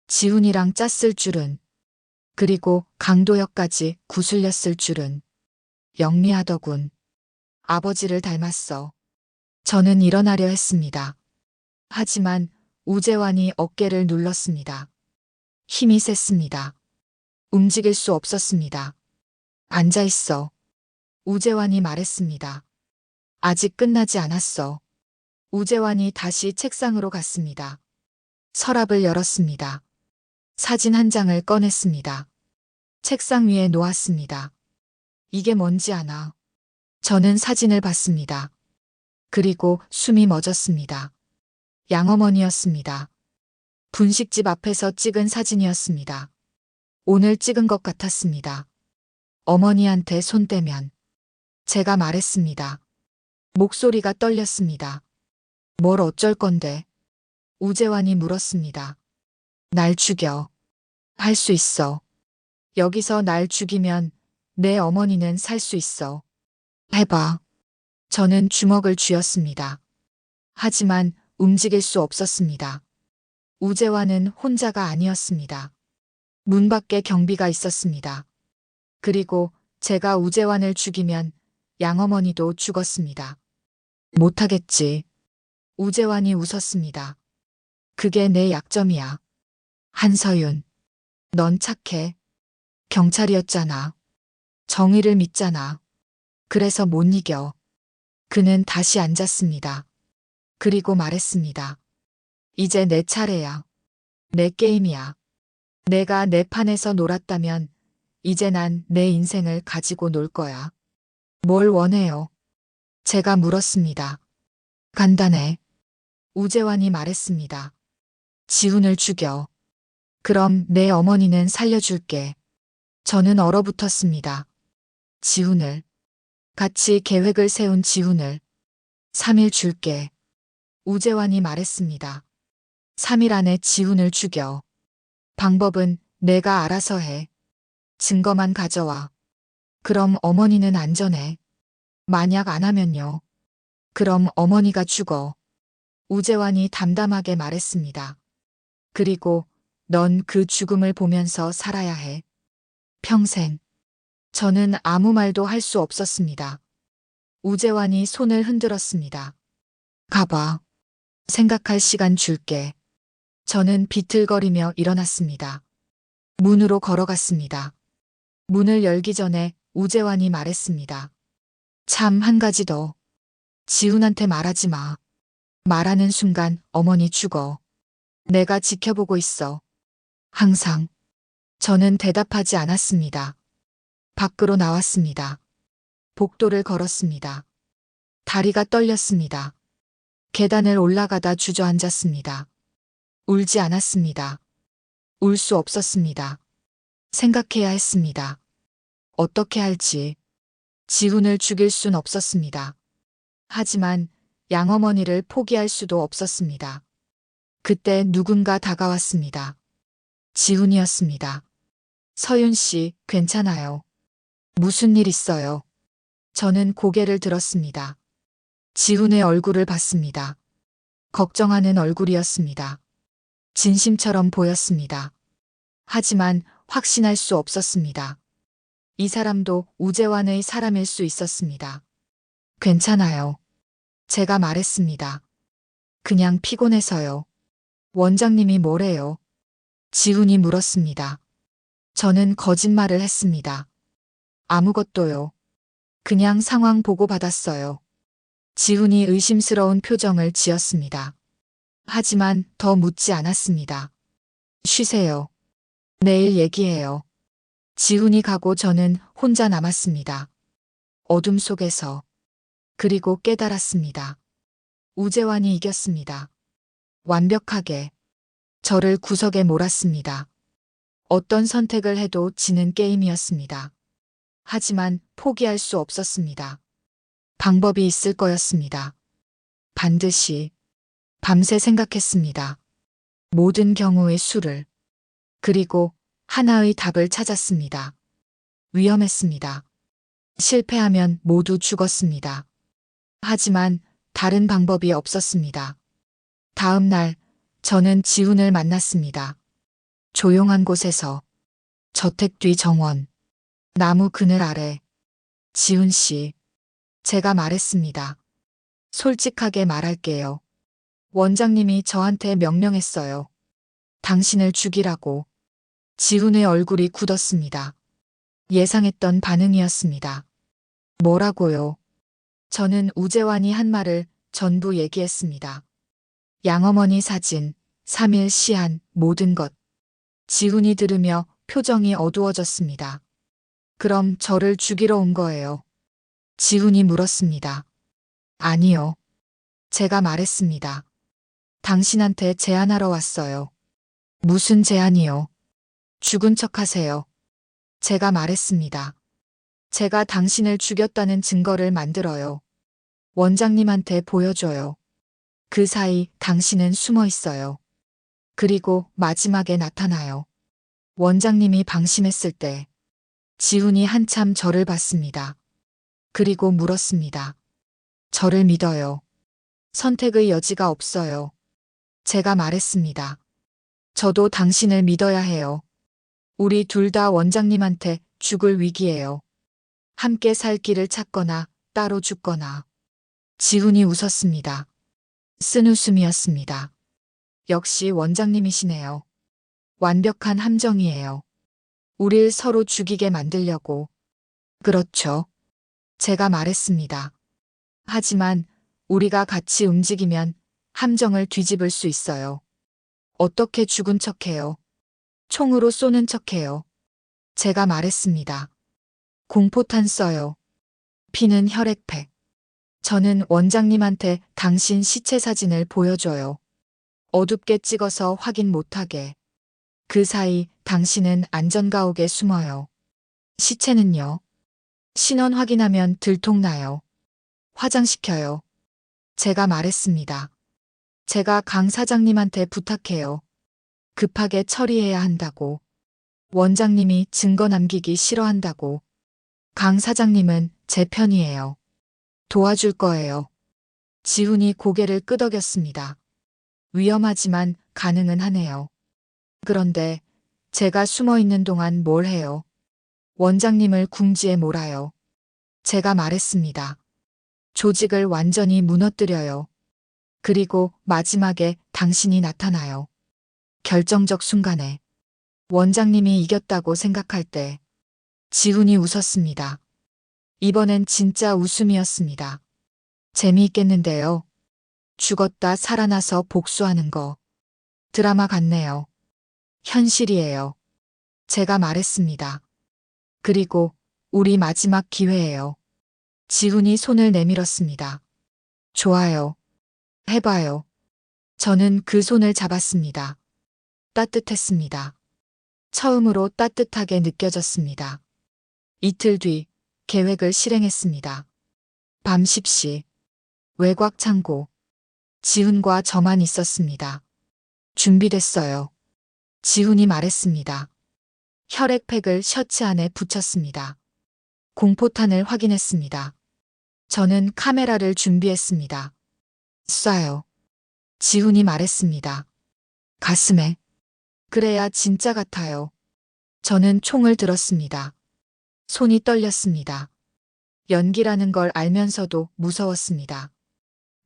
지훈이랑 짰을 줄은. 그리고 강도혁까지 구슬렸을 줄은. 영리하더군. 아버지를 닮았어. 저는 일어나려 했습니다. 하지만 우재환이 어깨를 눌렀습니다. 힘이 셌습니다. 움직일 수 없었습니다. 앉아있어. 우재환이 말했습니다. 아직 끝나지 않았어. 우재환이 다시 책상으로 갔습니다. 서랍을 열었습니다. 사진 한 장을 꺼냈습니다. 책상 위에 놓았습니다. 이게 뭔지 아나? 저는 사진을 봤습니다. 그리고 숨이 멎었습니다. 양어머니였습니다. 분식집 앞에서 찍은 사진이었습니다. 오늘 찍은 것 같았습니다. 어머니한테 손 떼면. 제가 말했습니다. 목소리가 떨렸습니다. 뭘 어쩔 건데? 우재환이 물었습니다. 날 죽여. 할 수 있어. 여기서 날 죽이면 내 어머니는 살 수 있어. 해봐. 저는 주먹을 쥐었습니다. 하지만 움직일 수 없었습니다. 우재환은 혼자가 아니었습니다. 문 밖에 경비가 있었습니다. 그리고 제가 우재환을 죽이면 양어머니도 죽었습니다. 못하겠지. 우재환이 웃었습니다. 그게 내 약점이야. 한서윤. 넌 착해. 경찰이었잖아. 정의를 믿잖아. 그래서 못 이겨. 그는 다시 앉았습니다. 그리고 말했습니다. 이제 내 차례야. 내 게임이야. 내가 내 판에서 놀았다면 이제 난 내 인생을 가지고 놀 거야. 뭘 원해요? 제가 물었습니다. 간단해. 우재환이 말했습니다. 지훈을 죽여. 그럼 내 어머니는 살려줄게. 저는 얼어붙었습니다. 지훈을. 같이 계획을 세운 지훈을. 3일 줄게. 우재환이 말했습니다. 3일 안에 지훈을 죽여. 방법은 내가 알아서 해. 증거만 가져와. 그럼 어머니는 안전해. 만약 안 하면요. 그럼 어머니가 죽어. 우재환이 담담하게 말했습니다. 그리고 넌 그 죽음을 보면서 살아야 해. 평생. 저는 아무 말도 할 수 없었습니다. 우재환이 손을 흔들었습니다. 가봐. 생각할 시간 줄게. 저는 비틀거리며 일어났습니다. 문으로 걸어갔습니다. 문을 열기 전에 우재환이 말했습니다. 참 한 가지 더. 지훈한테 말하지 마. 말하는 순간 어머니 죽어. 내가 지켜보고 있어. 항상. 저는 대답하지 않았습니다. 밖으로 나왔습니다. 복도를 걸었습니다. 다리가 떨렸습니다. 계단을 올라가다 주저앉았습니다. 울지 않았습니다. 울 수 없었습니다. 생각해야 했습니다. 어떻게 할지. 지훈을 죽일 순 없었습니다. 하지만 양어머니를 포기할 수도 없었습니다. 그때 누군가 다가왔습니다. 지훈이었습니다. 서윤 씨, 괜찮아요. 무슨 일 있어요? 저는 고개를 들었습니다. 지훈의 얼굴을 봤습니다. 걱정하는 얼굴이었습니다. 진심처럼 보였습니다. 하지만 확신할 수 없었습니다. 이 사람도 우재환의 사람일 수 있었습니다. 괜찮아요. 제가 말했습니다. 그냥 피곤해서요. 원장님이 뭐래요? 지훈이 물었습니다. 저는 거짓말을 했습니다. 아무것도요. 그냥 상황 보고 받았어요. 지훈이 의심스러운 표정을 지었습니다. 하지만 더 묻지 않았습니다. 쉬세요. 내일 얘기해요. 지훈이 가고 저는 혼자 남았습니다. 어둠 속에서. 그리고 깨달았습니다. 우재환이 이겼습니다. 완벽하게. 저를 구석에 몰았습니다. 어떤 선택을 해도 지는 게임이었습니다. 하지만 포기할 수 없었습니다. 방법이 있을 거였습니다. 반드시. 밤새 생각했습니다. 모든 경우의 수를. 그리고 하나의 답을 찾았습니다. 위험했습니다. 실패하면 모두 죽었습니다. 하지만 다른 방법이 없었습니다. 다음 날 저는 지훈을 만났습니다. 조용한 곳에서. 저택 뒤 정원. 나무 그늘 아래. 지훈 씨. 제가 말했습니다. 솔직하게 말할게요. 원장님이 저한테 명령했어요. 당신을 죽이라고. 지훈의 얼굴이 굳었습니다. 예상했던 반응이었습니다. 뭐라고요? 저는 우재환이 한 말을 전부 얘기했습니다. 양어머니 사진, 3일 시한, 모든 것. 지훈이 들으며 표정이 어두워졌습니다. 그럼 저를 죽이러 온 거예요? 지훈이 물었습니다. 아니요. 제가 말했습니다. 당신한테 제안하러 왔어요. 무슨 제안이요? 죽은 척 하세요. 제가 말했습니다. 제가 당신을 죽였다는 증거를 만들어요. 원장님한테 보여줘요. 그 사이 당신은 숨어 있어요. 그리고 마지막에 나타나요. 원장님이 방심했을 때. 지훈이 한참 저를 봤습니다. 그리고 물었습니다. 저를 믿어요. 선택의 여지가 없어요. 제가 말했습니다. 저도 당신을 믿어야 해요. 우리 둘 다 원장님한테 죽을 위기예요. 함께 살 길을 찾거나 따로 죽거나. 지훈이 웃었습니다. 쓴 웃음이었습니다. 역시 원장님이시네요. 완벽한 함정이에요. 우릴 서로 죽이게 만들려고. 그렇죠. 제가 말했습니다. 하지만 우리가 같이 움직이면 함정을 뒤집을 수 있어요. 어떻게 죽은 척해요? 총으로 쏘는 척해요. 제가 말했습니다. 공포탄 써요. 피는 혈액팩. 저는 원장님한테 당신 시체 사진을 보여줘요. 어둡게 찍어서 확인 못하게. 그 사이 당신은 안전가옥에 숨어요. 시체는요? 신원 확인하면 들통나요. 화장시켜요. 제가 말했습니다. 제가 강 사장님한테 부탁해요. 급하게 처리해야 한다고. 원장님이 증거 남기기 싫어한다고. 강 사장님은 제 편이에요. 도와줄 거예요. 지훈이 고개를 끄덕였습니다. 위험하지만 가능은 하네요. 그런데 제가 숨어 있는 동안 뭘 해요? 원장님을 궁지에 몰아요. 제가 말했습니다. 조직을 완전히 무너뜨려요. 그리고 마지막에 당신이 나타나요. 결정적 순간에. 원장님이 이겼다고 생각할 때. 지훈이 웃었습니다. 이번엔 진짜 웃음이었습니다. 재미있겠는데요. 죽었다 살아나서 복수하는 거. 드라마 같네요. 현실이에요. 제가 말했습니다. 그리고 우리 마지막 기회예요. 지훈이 손을 내밀었습니다. 좋아요. 해봐요. 저는 그 손을 잡았습니다. 따뜻했습니다. 처음으로 따뜻하게 느껴졌습니다. 이틀 뒤 계획을 실행했습니다. 밤 10시 외곽 창고. 지훈과 저만 있었습니다. 준비됐어요. 지훈이 말했습니다. 혈액팩을 셔츠 안에 붙였습니다. 공포탄을 확인했습니다. 저는 카메라를 준비했습니다. 쏴요. 지훈이 말했습니다. 가슴에. 그래야 진짜 같아요. 저는 총을 들었습니다. 손이 떨렸습니다. 연기라는 걸 알면서도 무서웠습니다.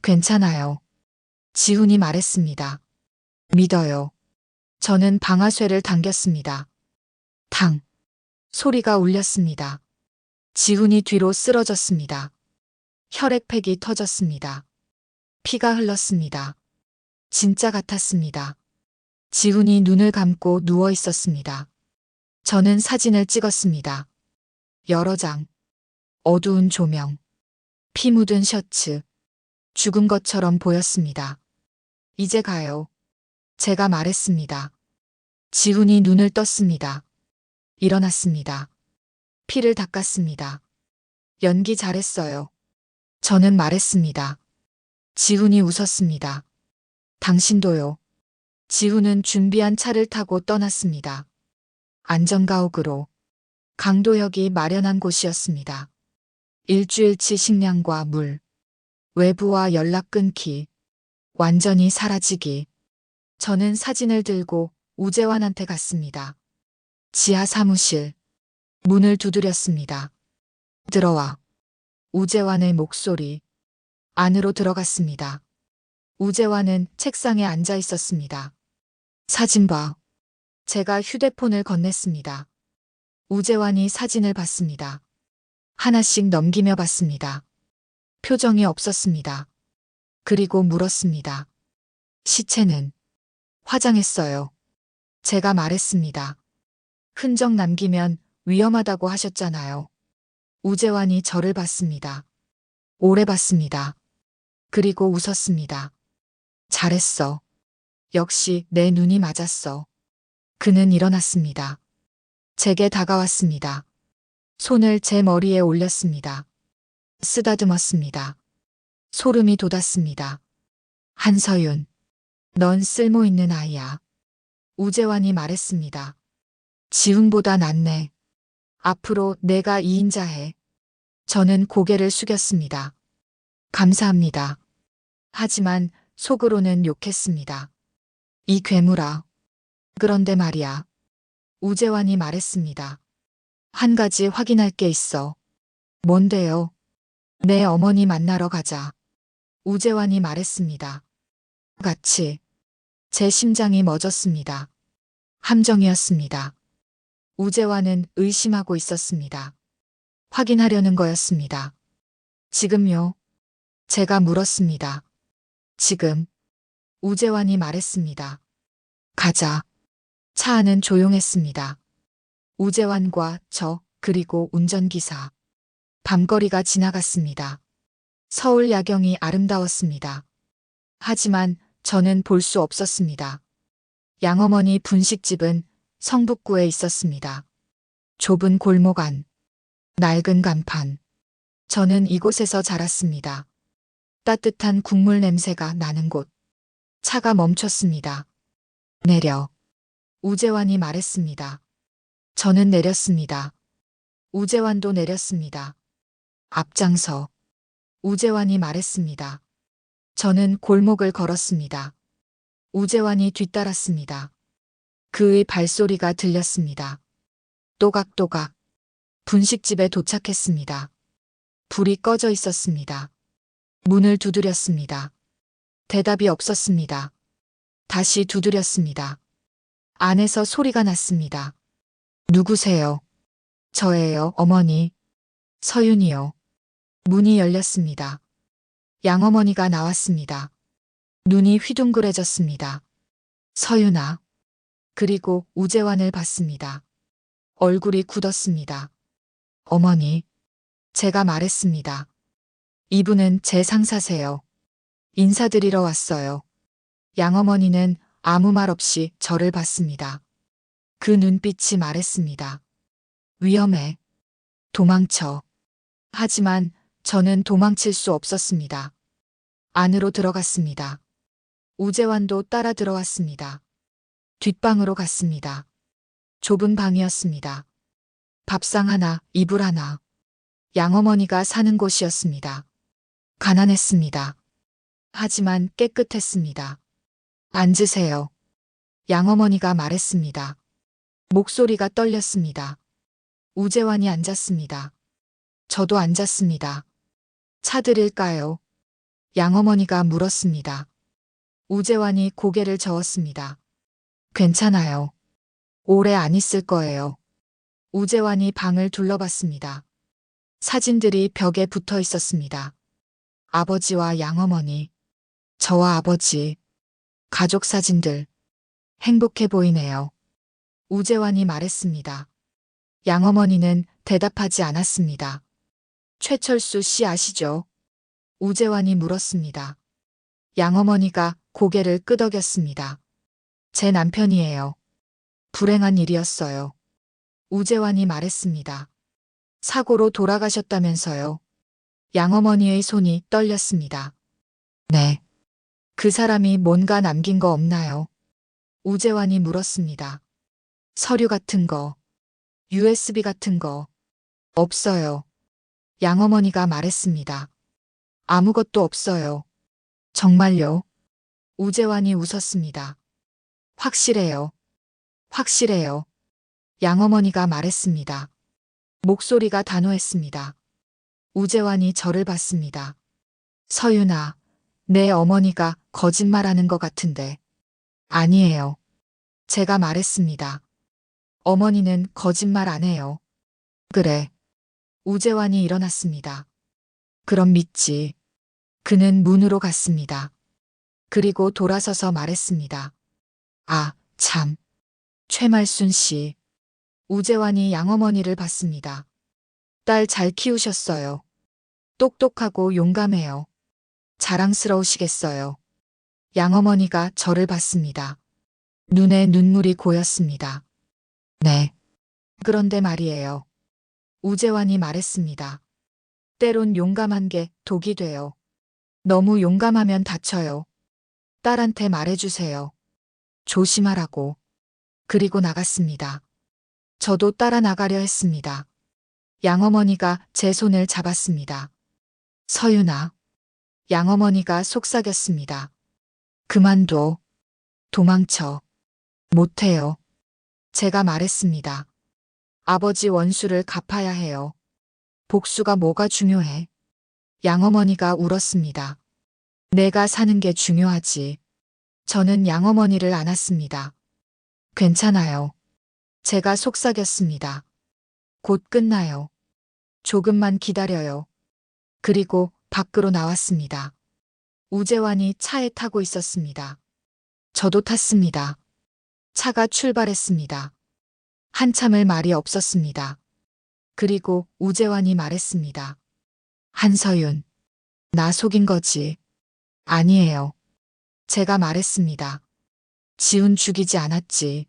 괜찮아요. 지훈이 말했습니다. 믿어요. 저는 방아쇠를 당겼습니다. 탕. 소리가 울렸습니다. 지훈이 뒤로 쓰러졌습니다. 혈액팩이 터졌습니다. 피가 흘렀습니다. 진짜 같았습니다. 지훈이 눈을 감고 누워 있었습니다. 저는 사진을 찍었습니다. 여러 장. 어두운 조명. 피 묻은 셔츠. 죽은 것처럼 보였습니다. 이제 가요. 제가 말했습니다. 지훈이 눈을 떴습니다. 일어났습니다. 피를 닦았습니다. 연기 잘했어요. 저는 말했습니다. 지훈이 웃었습니다. 당신도요. 지훈은 준비한 차를 타고 떠났습니다. 안전가옥으로. 강도혁이 마련한 곳이었습니다. 일주일치 식량과 물. 외부와 연락 끊기. 완전히 사라지기. 저는 사진을 들고 우재환한테 갔습니다. 지하 사무실. 문을 두드렸습니다. 들어와. 우재환의 목소리. 안으로 들어갔습니다. 우재환은 책상에 앉아 있었습니다. 사진 봐. 제가 휴대폰을 건넸습니다. 우재환이 사진을 봤습니다. 하나씩 넘기며 봤습니다. 표정이 없었습니다. 그리고 물었습니다. 시체는? 화장했어요. 제가 말했습니다. 흔적 남기면 위험하다고 하셨잖아요. 우재환이 저를 봤습니다. 오래 봤습니다. 그리고 웃었습니다. 잘했어. 역시 내 눈이 맞았어. 그는 일어났습니다. 제게 다가왔습니다. 손을 제 머리에 올렸습니다. 쓰다듬었습니다. 소름이 돋았습니다. 한서윤, 넌 쓸모있는 아이야. 우재환이 말했습니다. 지훈보다 낫네. 앞으로 내가 2인자 해. 저는 고개를 숙였습니다. 감사합니다. 하지만 속으로는 욕했습니다. 이 괴물아. 그런데 말이야. 우재환이 말했습니다. 한 가지 확인할 게 있어. 뭔데요? 내 어머니 만나러 가자. 우재환이 말했습니다. 같이. 제 심장이 멎었습니다. 함정이었습니다. 우재환은 의심하고 있었습니다. 확인하려는 거였습니다. 지금요? 제가 물었습니다. 지금. 우재환이 말했습니다. 가자. 차 안은 조용했습니다. 우재환과 저, 그리고 운전기사. 밤거리가 지나갔습니다. 서울 야경이 아름다웠습니다. 하지만 저는 볼 수 없었습니다. 양어머니 분식집은 성북구에 있었습니다. 좁은 골목 안. 낡은 간판. 저는 이곳에서 자랐습니다. 따뜻한 국물 냄새가 나는 곳. 차가 멈췄습니다. 내려. 우재환이 말했습니다. 저는 내렸습니다. 우재환도 내렸습니다. 앞장서. 우재환이 말했습니다. 저는 골목을 걸었습니다. 우재환이 뒤따랐습니다. 그의 발소리가 들렸습니다. 또각또각. 분식집에 도착했습니다. 불이 꺼져 있었습니다. 문을 두드렸습니다. 대답이 없었습니다. 다시 두드렸습니다. 안에서 소리가 났습니다. 누구세요? 저예요, 어머니. 서윤이요. 문이 열렸습니다. 양어머니가 나왔습니다. 눈이 휘둥그레졌습니다. 서윤아. 그리고 우재환을 봤습니다. 얼굴이 굳었습니다. 어머니. 제가 말했습니다. 이분은 제 상사세요. 인사드리러 왔어요. 양어머니는 아무 말 없이 저를 봤습니다. 그 눈빛이 말했습니다. 위험해. 도망쳐. 하지만 저는 도망칠 수 없었습니다. 안으로 들어갔습니다. 우재환도 따라 들어왔습니다. 뒷방으로 갔습니다. 좁은 방이었습니다. 밥상 하나, 이불 하나. 양어머니가 사는 곳이었습니다. 가난했습니다. 하지만 깨끗했습니다. 앉으세요. 양어머니가 말했습니다. 목소리가 떨렸습니다. 우재환이 앉았습니다. 저도 앉았습니다. 차 드릴까요? 양어머니가 물었습니다. 우재환이 고개를 저었습니다. 괜찮아요. 오래 안 있을 거예요. 우재환이 방을 둘러봤습니다. 사진들이 벽에 붙어 있었습니다. 아버지와 양어머니, 저와 아버지, 가족 사진들. 행복해 보이네요. 우재환이 말했습니다. 양어머니는 대답하지 않았습니다. 최철수 씨 아시죠? 우재환이 물었습니다. 양어머니가 고개를 끄덕였습니다. 제 남편이에요. 불행한 일이었어요. 우재환이 말했습니다. 사고로 돌아가셨다면서요. 양어머니의 손이 떨렸습니다. 네. 그 사람이 뭔가 남긴 거 없나요? 우재환이 물었습니다. 서류 같은 거, USB 같은 거. 없어요. 양어머니가 말했습니다. 아무것도 없어요. 정말요? 우재환이 웃었습니다. 확실해요. 확실해요. 양어머니가 말했습니다. 목소리가 단호했습니다. 우재환이 저를 봤습니다. 서윤아, 내 어머니가 거짓말하는 것 같은데. 아니에요. 제가 말했습니다. 어머니는 거짓말 안 해요. 그래. 우재환이 일어났습니다. 그럼 믿지. 그는 문으로 갔습니다. 그리고 돌아서서 말했습니다. 아, 참. 최말순 씨. 우재환이 양어머니를 봤습니다. 딸 잘 키우셨어요. 똑똑하고 용감해요. 자랑스러우시겠어요. 양어머니가 저를 봤습니다. 눈에 눈물이 고였습니다. 네. 그런데 말이에요. 우재환이 말했습니다. 때론 용감한 게 독이 돼요. 너무 용감하면 다쳐요. 딸한테 말해주세요. 조심하라고. 그리고 나갔습니다. 저도 따라 나가려 했습니다. 양어머니가 제 손을 잡았습니다. 서윤아. 양어머니가 속삭였습니다. 그만둬. 도망쳐. 못해요. 제가 말했습니다. 아버지 원수를 갚아야 해요. 복수가 뭐가 중요해? 양어머니가 울었습니다. 내가 사는 게 중요하지. 저는 양어머니를 안았습니다. 괜찮아요. 제가 속삭였습니다. 곧 끝나요. 조금만 기다려요. 그리고 밖으로 나왔습니다. 우재환이 차에 타고 있었습니다. 저도 탔습니다. 차가 출발했습니다. 한참을 말이 없었습니다. 그리고 우재환이 말했습니다. 한서윤, 나 속인 거지. 아니에요. 제가 말했습니다. 지훈 죽이지 않았지.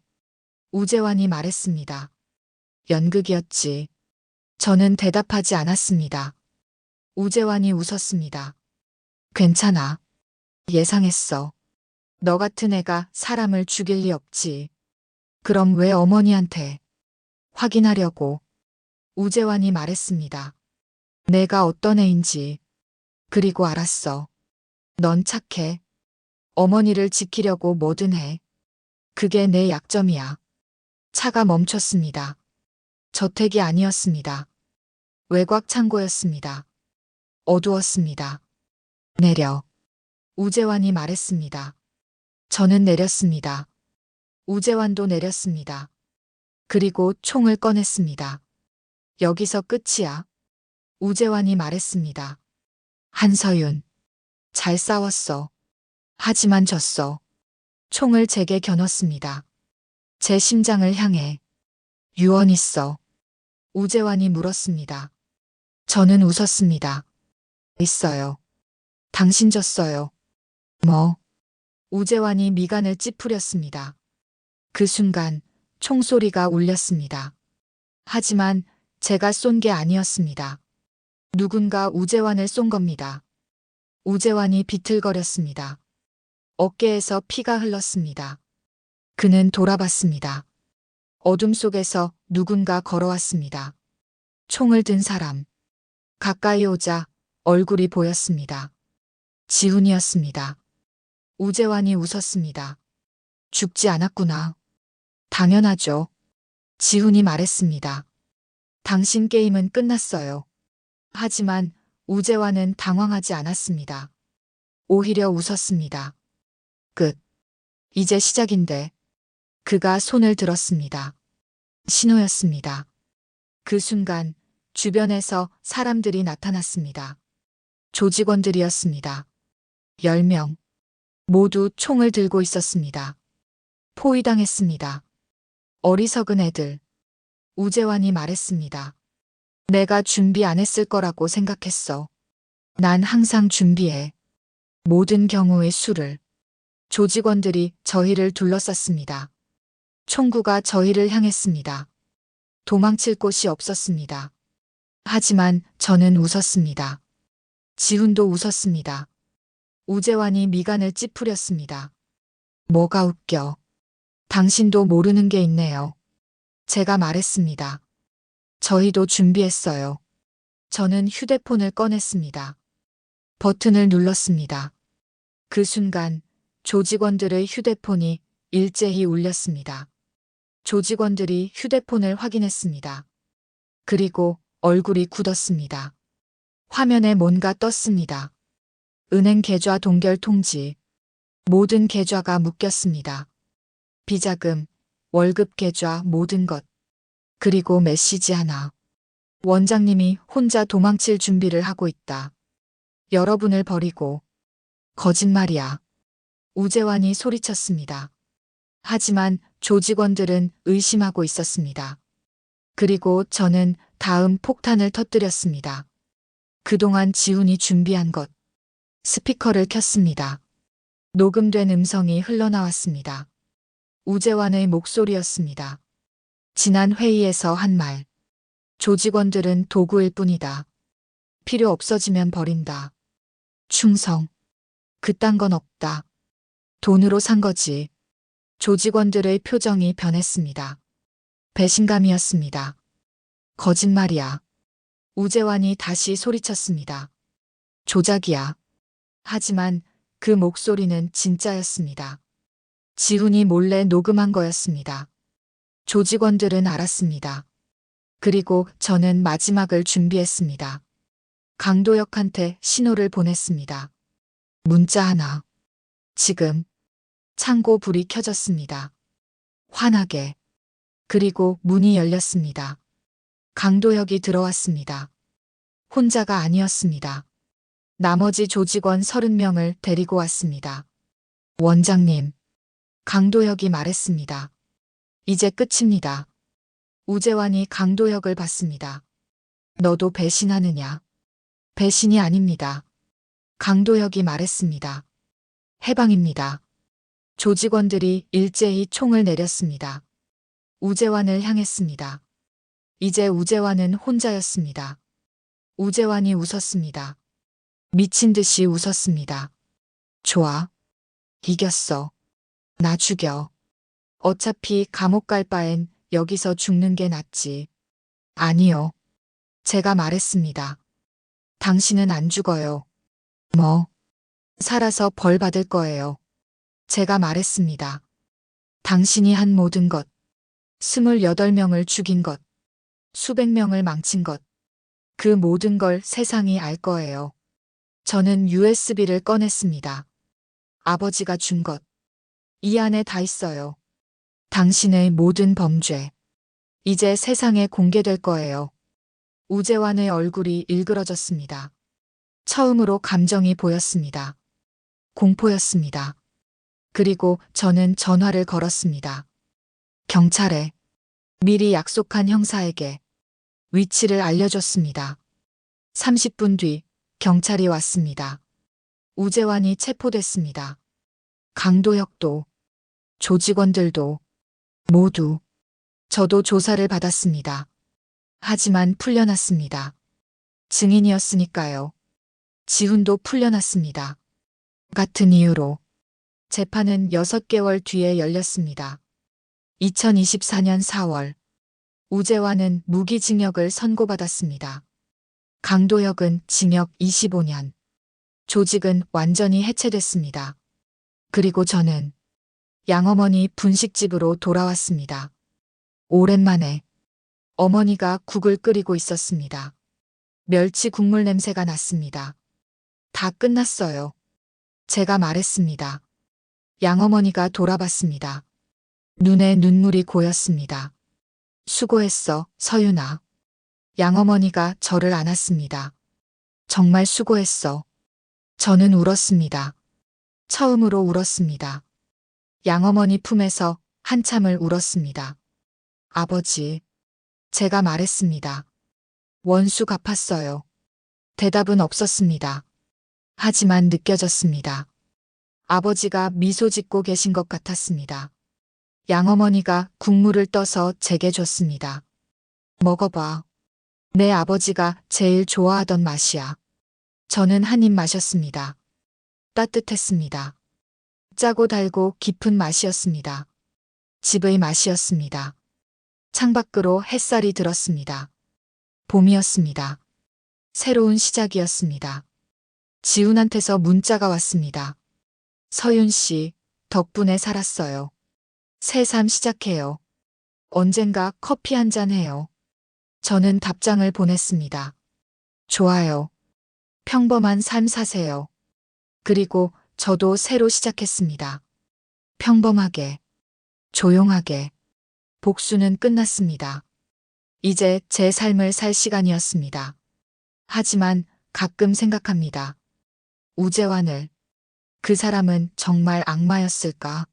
우재환이 말했습니다. 연극이었지. 저는 대답하지 않았습니다. 우재환이 웃었습니다. 괜찮아. 예상했어. 너 같은 애가 사람을 죽일 리 없지. 그럼 왜 어머니한테? 확인하려고. 우재환이 말했습니다. 내가 어떤 애인지. 그리고 알았어. 넌 착해. 어머니를 지키려고 뭐든 해. 그게 내 약점이야. 차가 멈췄습니다. 저택이 아니었습니다. 외곽 창고였습니다. 어두웠습니다. 내려. 우재환이 말했습니다. 저는 내렸습니다. 우재환도 내렸습니다. 그리고 총을 꺼냈습니다. 여기서 끝이야. 우재환이 말했습니다. 한서윤. 잘 싸웠어. 하지만 졌어. 총을 제게 겨눴습니다. 제 심장을 향해. 유언 있어. 우재환이 물었습니다. 저는 웃었습니다. 있어요. 당신 졌어요. 뭐? 우재환이 미간을 찌푸렸습니다. 그 순간 총소리가 울렸습니다. 하지만 제가 쏜 게 아니었습니다. 누군가 우재환을 쏜 겁니다. 우재환이 비틀거렸습니다. 어깨에서 피가 흘렀습니다. 그는 돌아봤습니다. 어둠 속에서 누군가 걸어왔습니다. 총을 든 사람. 가까이 오자 얼굴이 보였습니다. 지훈이었습니다. 우재환이 웃었습니다. 죽지 않았구나. 당연하죠. 지훈이 말했습니다. 당신 게임은 끝났어요. 하지만 우재환은 당황하지 않았습니다. 오히려 웃었습니다. 끝. 이제 시작인데. 그가 손을 들었습니다. 신호였습니다. 그 순간 주변에서 사람들이 나타났습니다. 조직원들이었습니다. 10명. 모두 총을 들고 있었습니다. 포위당했습니다. 어리석은 애들. 우재환이 말했습니다. 내가 준비 안 했을 거라고 생각했어. 난 항상 준비해. 모든 경우의 수를. 조직원들이 저희를 둘러쌌습니다. 총구가 저희를 향했습니다. 도망칠 곳이 없었습니다. 하지만 저는 웃었습니다. 지훈도 웃었습니다. 우재환이 미간을 찌푸렸습니다. 뭐가 웃겨? 당신도 모르는 게 있네요. 제가 말했습니다. 저희도 준비했어요. 저는 휴대폰을 꺼냈습니다. 버튼을 눌렀습니다. 그 순간 조직원들의 휴대폰이 일제히 울렸습니다. 조직원들이 휴대폰을 확인했습니다. 그리고 얼굴이 굳었습니다. 화면에 뭔가 떴습니다. 은행 계좌 동결 통지. 모든 계좌가 묶였습니다. 비자금, 월급 계좌 모든 것. 그리고 메시지 하나. 원장님이 혼자 도망칠 준비를 하고 있다. 여러분을 버리고. 거짓말이야. 우재환이 소리쳤습니다. 하지만 조직원들은 의심하고 있었습니다. 그리고 저는 다음 폭탄을 터뜨렸습니다. 그동안 지훈이 준비한 것. 스피커를 켰습니다. 녹음된 음성이 흘러나왔습니다. 우재환의 목소리였습니다. 지난 회의에서 한 말. 조직원들은 도구일 뿐이다. 필요 없어지면 버린다. 충성. 그딴 건 없다. 돈으로 산 거지. 조직원들의 표정이 변했습니다. 배신감이었습니다. 거짓말이야. 우재환이 다시 소리쳤습니다. 조작이야. 하지만 그 목소리는 진짜였습니다. 지훈이 몰래 녹음한 거였습니다. 조직원들은 알았습니다. 그리고 저는 마지막을 준비했습니다. 강도혁한테 신호를 보냈습니다. 문자 하나. 지금. 창고 불이 켜졌습니다. 환하게. 그리고 문이 열렸습니다. 강도혁이 들어왔습니다. 혼자가 아니었습니다. 나머지 조직원 30명을 데리고 왔습니다. 원장님. 강도혁이 말했습니다. 이제 끝입니다. 우재환이 강도혁을 봤습니다. 너도 배신하느냐? 배신이 아닙니다. 강도혁이 말했습니다. 해방입니다. 조직원들이 일제히 총을 내렸습니다. 우재환을 향했습니다. 이제 우재환은 혼자였습니다. 우재환이 웃었습니다. 미친 듯이 웃었습니다. 좋아. 이겼어. 나 죽여. 어차피 감옥 갈 바엔 여기서 죽는 게 낫지. 아니요. 제가 말했습니다. 당신은 안 죽어요. 뭐? 살아서 벌 받을 거예요. 제가 말했습니다. 당신이 한 모든 것. 28명을 죽인 것. 수백 명을 망친 것. 그 모든 걸 세상이 알 거예요. 저는 USB를 꺼냈습니다. 아버지가 준 것. 이 안에 다 있어요. 당신의 모든 범죄. 이제 세상에 공개될 거예요. 우재환의 얼굴이 일그러졌습니다. 처음으로 감정이 보였습니다. 공포였습니다. 그리고 저는 전화를 걸었습니다. 경찰에. 미리 약속한 형사에게. 위치를 알려줬습니다. 30분 뒤 경찰이 왔습니다. 우재환이 체포됐습니다. 강도혁도, 조직원들도, 모두. 저도 조사를 받았습니다. 하지만 풀려났습니다. 증인이었으니까요. 지훈도 풀려났습니다. 같은 이유로 재판은 6개월 뒤에 열렸습니다. 2024년 4월 우재환은 무기징역을 선고받았습니다. 강도혁은 징역 25년. 조직은 완전히 해체됐습니다. 그리고 저는 양어머니 분식집으로 돌아왔습니다. 오랜만에 어머니가 국을 끓이고 있었습니다. 멸치 국물 냄새가 났습니다. 다 끝났어요. 제가 말했습니다. 양어머니가 돌아봤습니다. 눈에 눈물이 고였습니다. 수고했어, 서윤아. 양어머니가 저를 안았습니다. 정말 수고했어. 저는 울었습니다. 처음으로 울었습니다. 양어머니 품에서 한참을 울었습니다. 아버지, 제가 말했습니다. 원수 갚았어요. 대답은 없었습니다. 하지만 느껴졌습니다. 아버지가 미소 짓고 계신 것 같았습니다. 양어머니가 국물을 떠서 제게 줬습니다. 먹어봐. 내 아버지가 제일 좋아하던 맛이야. 저는 한 입 마셨습니다. 따뜻했습니다. 짜고 달고 깊은 맛이었습니다. 집의 맛이었습니다. 창밖으로 햇살이 들었습니다. 봄이었습니다. 새로운 시작이었습니다. 지훈한테서 문자가 왔습니다. 서윤 씨, 덕분에 살았어요. 새 삶 시작해요. 언젠가 커피 한 잔 해요. 저는 답장을 보냈습니다. 좋아요. 평범한 삶 사세요. 그리고 저도 새로 시작했습니다. 평범하게, 조용하게. 복수는 끝났습니다. 이제 제 삶을 살 시간이었습니다. 하지만 가끔 생각합니다. 우재환을. 그 사람은 정말 악마였을까?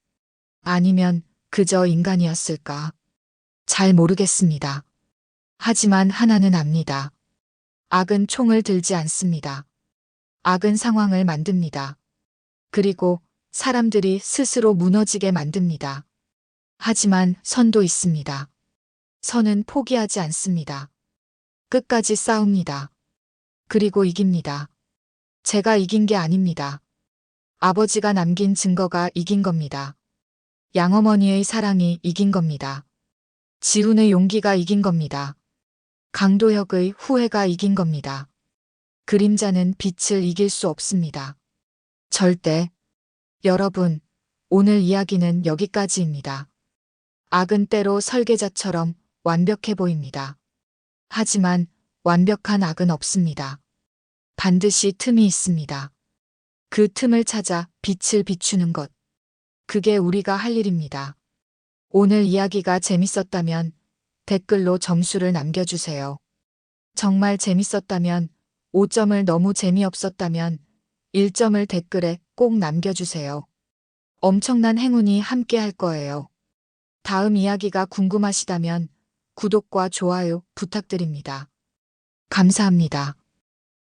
아니면 그저 인간이었을까? 잘 모르겠습니다. 하지만 하나는 압니다. 악은 총을 들지 않습니다. 악은 상황을 만듭니다. 그리고 사람들이 스스로 무너지게 만듭니다. 하지만 선도 있습니다. 선은 포기하지 않습니다. 끝까지 싸웁니다. 그리고 이깁니다. 제가 이긴 게 아닙니다. 아버지가 남긴 증거가 이긴 겁니다. 양어머니의 사랑이 이긴 겁니다. 지훈의 용기가 이긴 겁니다. 강도혁의 후회가 이긴 겁니다. 그림자는 빛을 이길 수 없습니다. 절대. 여러분, 오늘 이야기는 여기까지입니다. 악은 때로 설계자처럼 완벽해 보입니다. 하지만 완벽한 악은 없습니다. 반드시 틈이 있습니다. 그 틈을 찾아 빛을 비추는 것. 그게 우리가 할 일입니다. 오늘 이야기가 재밌었다면 댓글로 점수를 남겨주세요. 정말 재밌었다면 5점을, 너무 재미없었다면 1점을 댓글에 꼭 남겨주세요. 엄청난 행운이 함께 할 거예요. 다음 이야기가 궁금하시다면 구독과 좋아요 부탁드립니다. 감사합니다.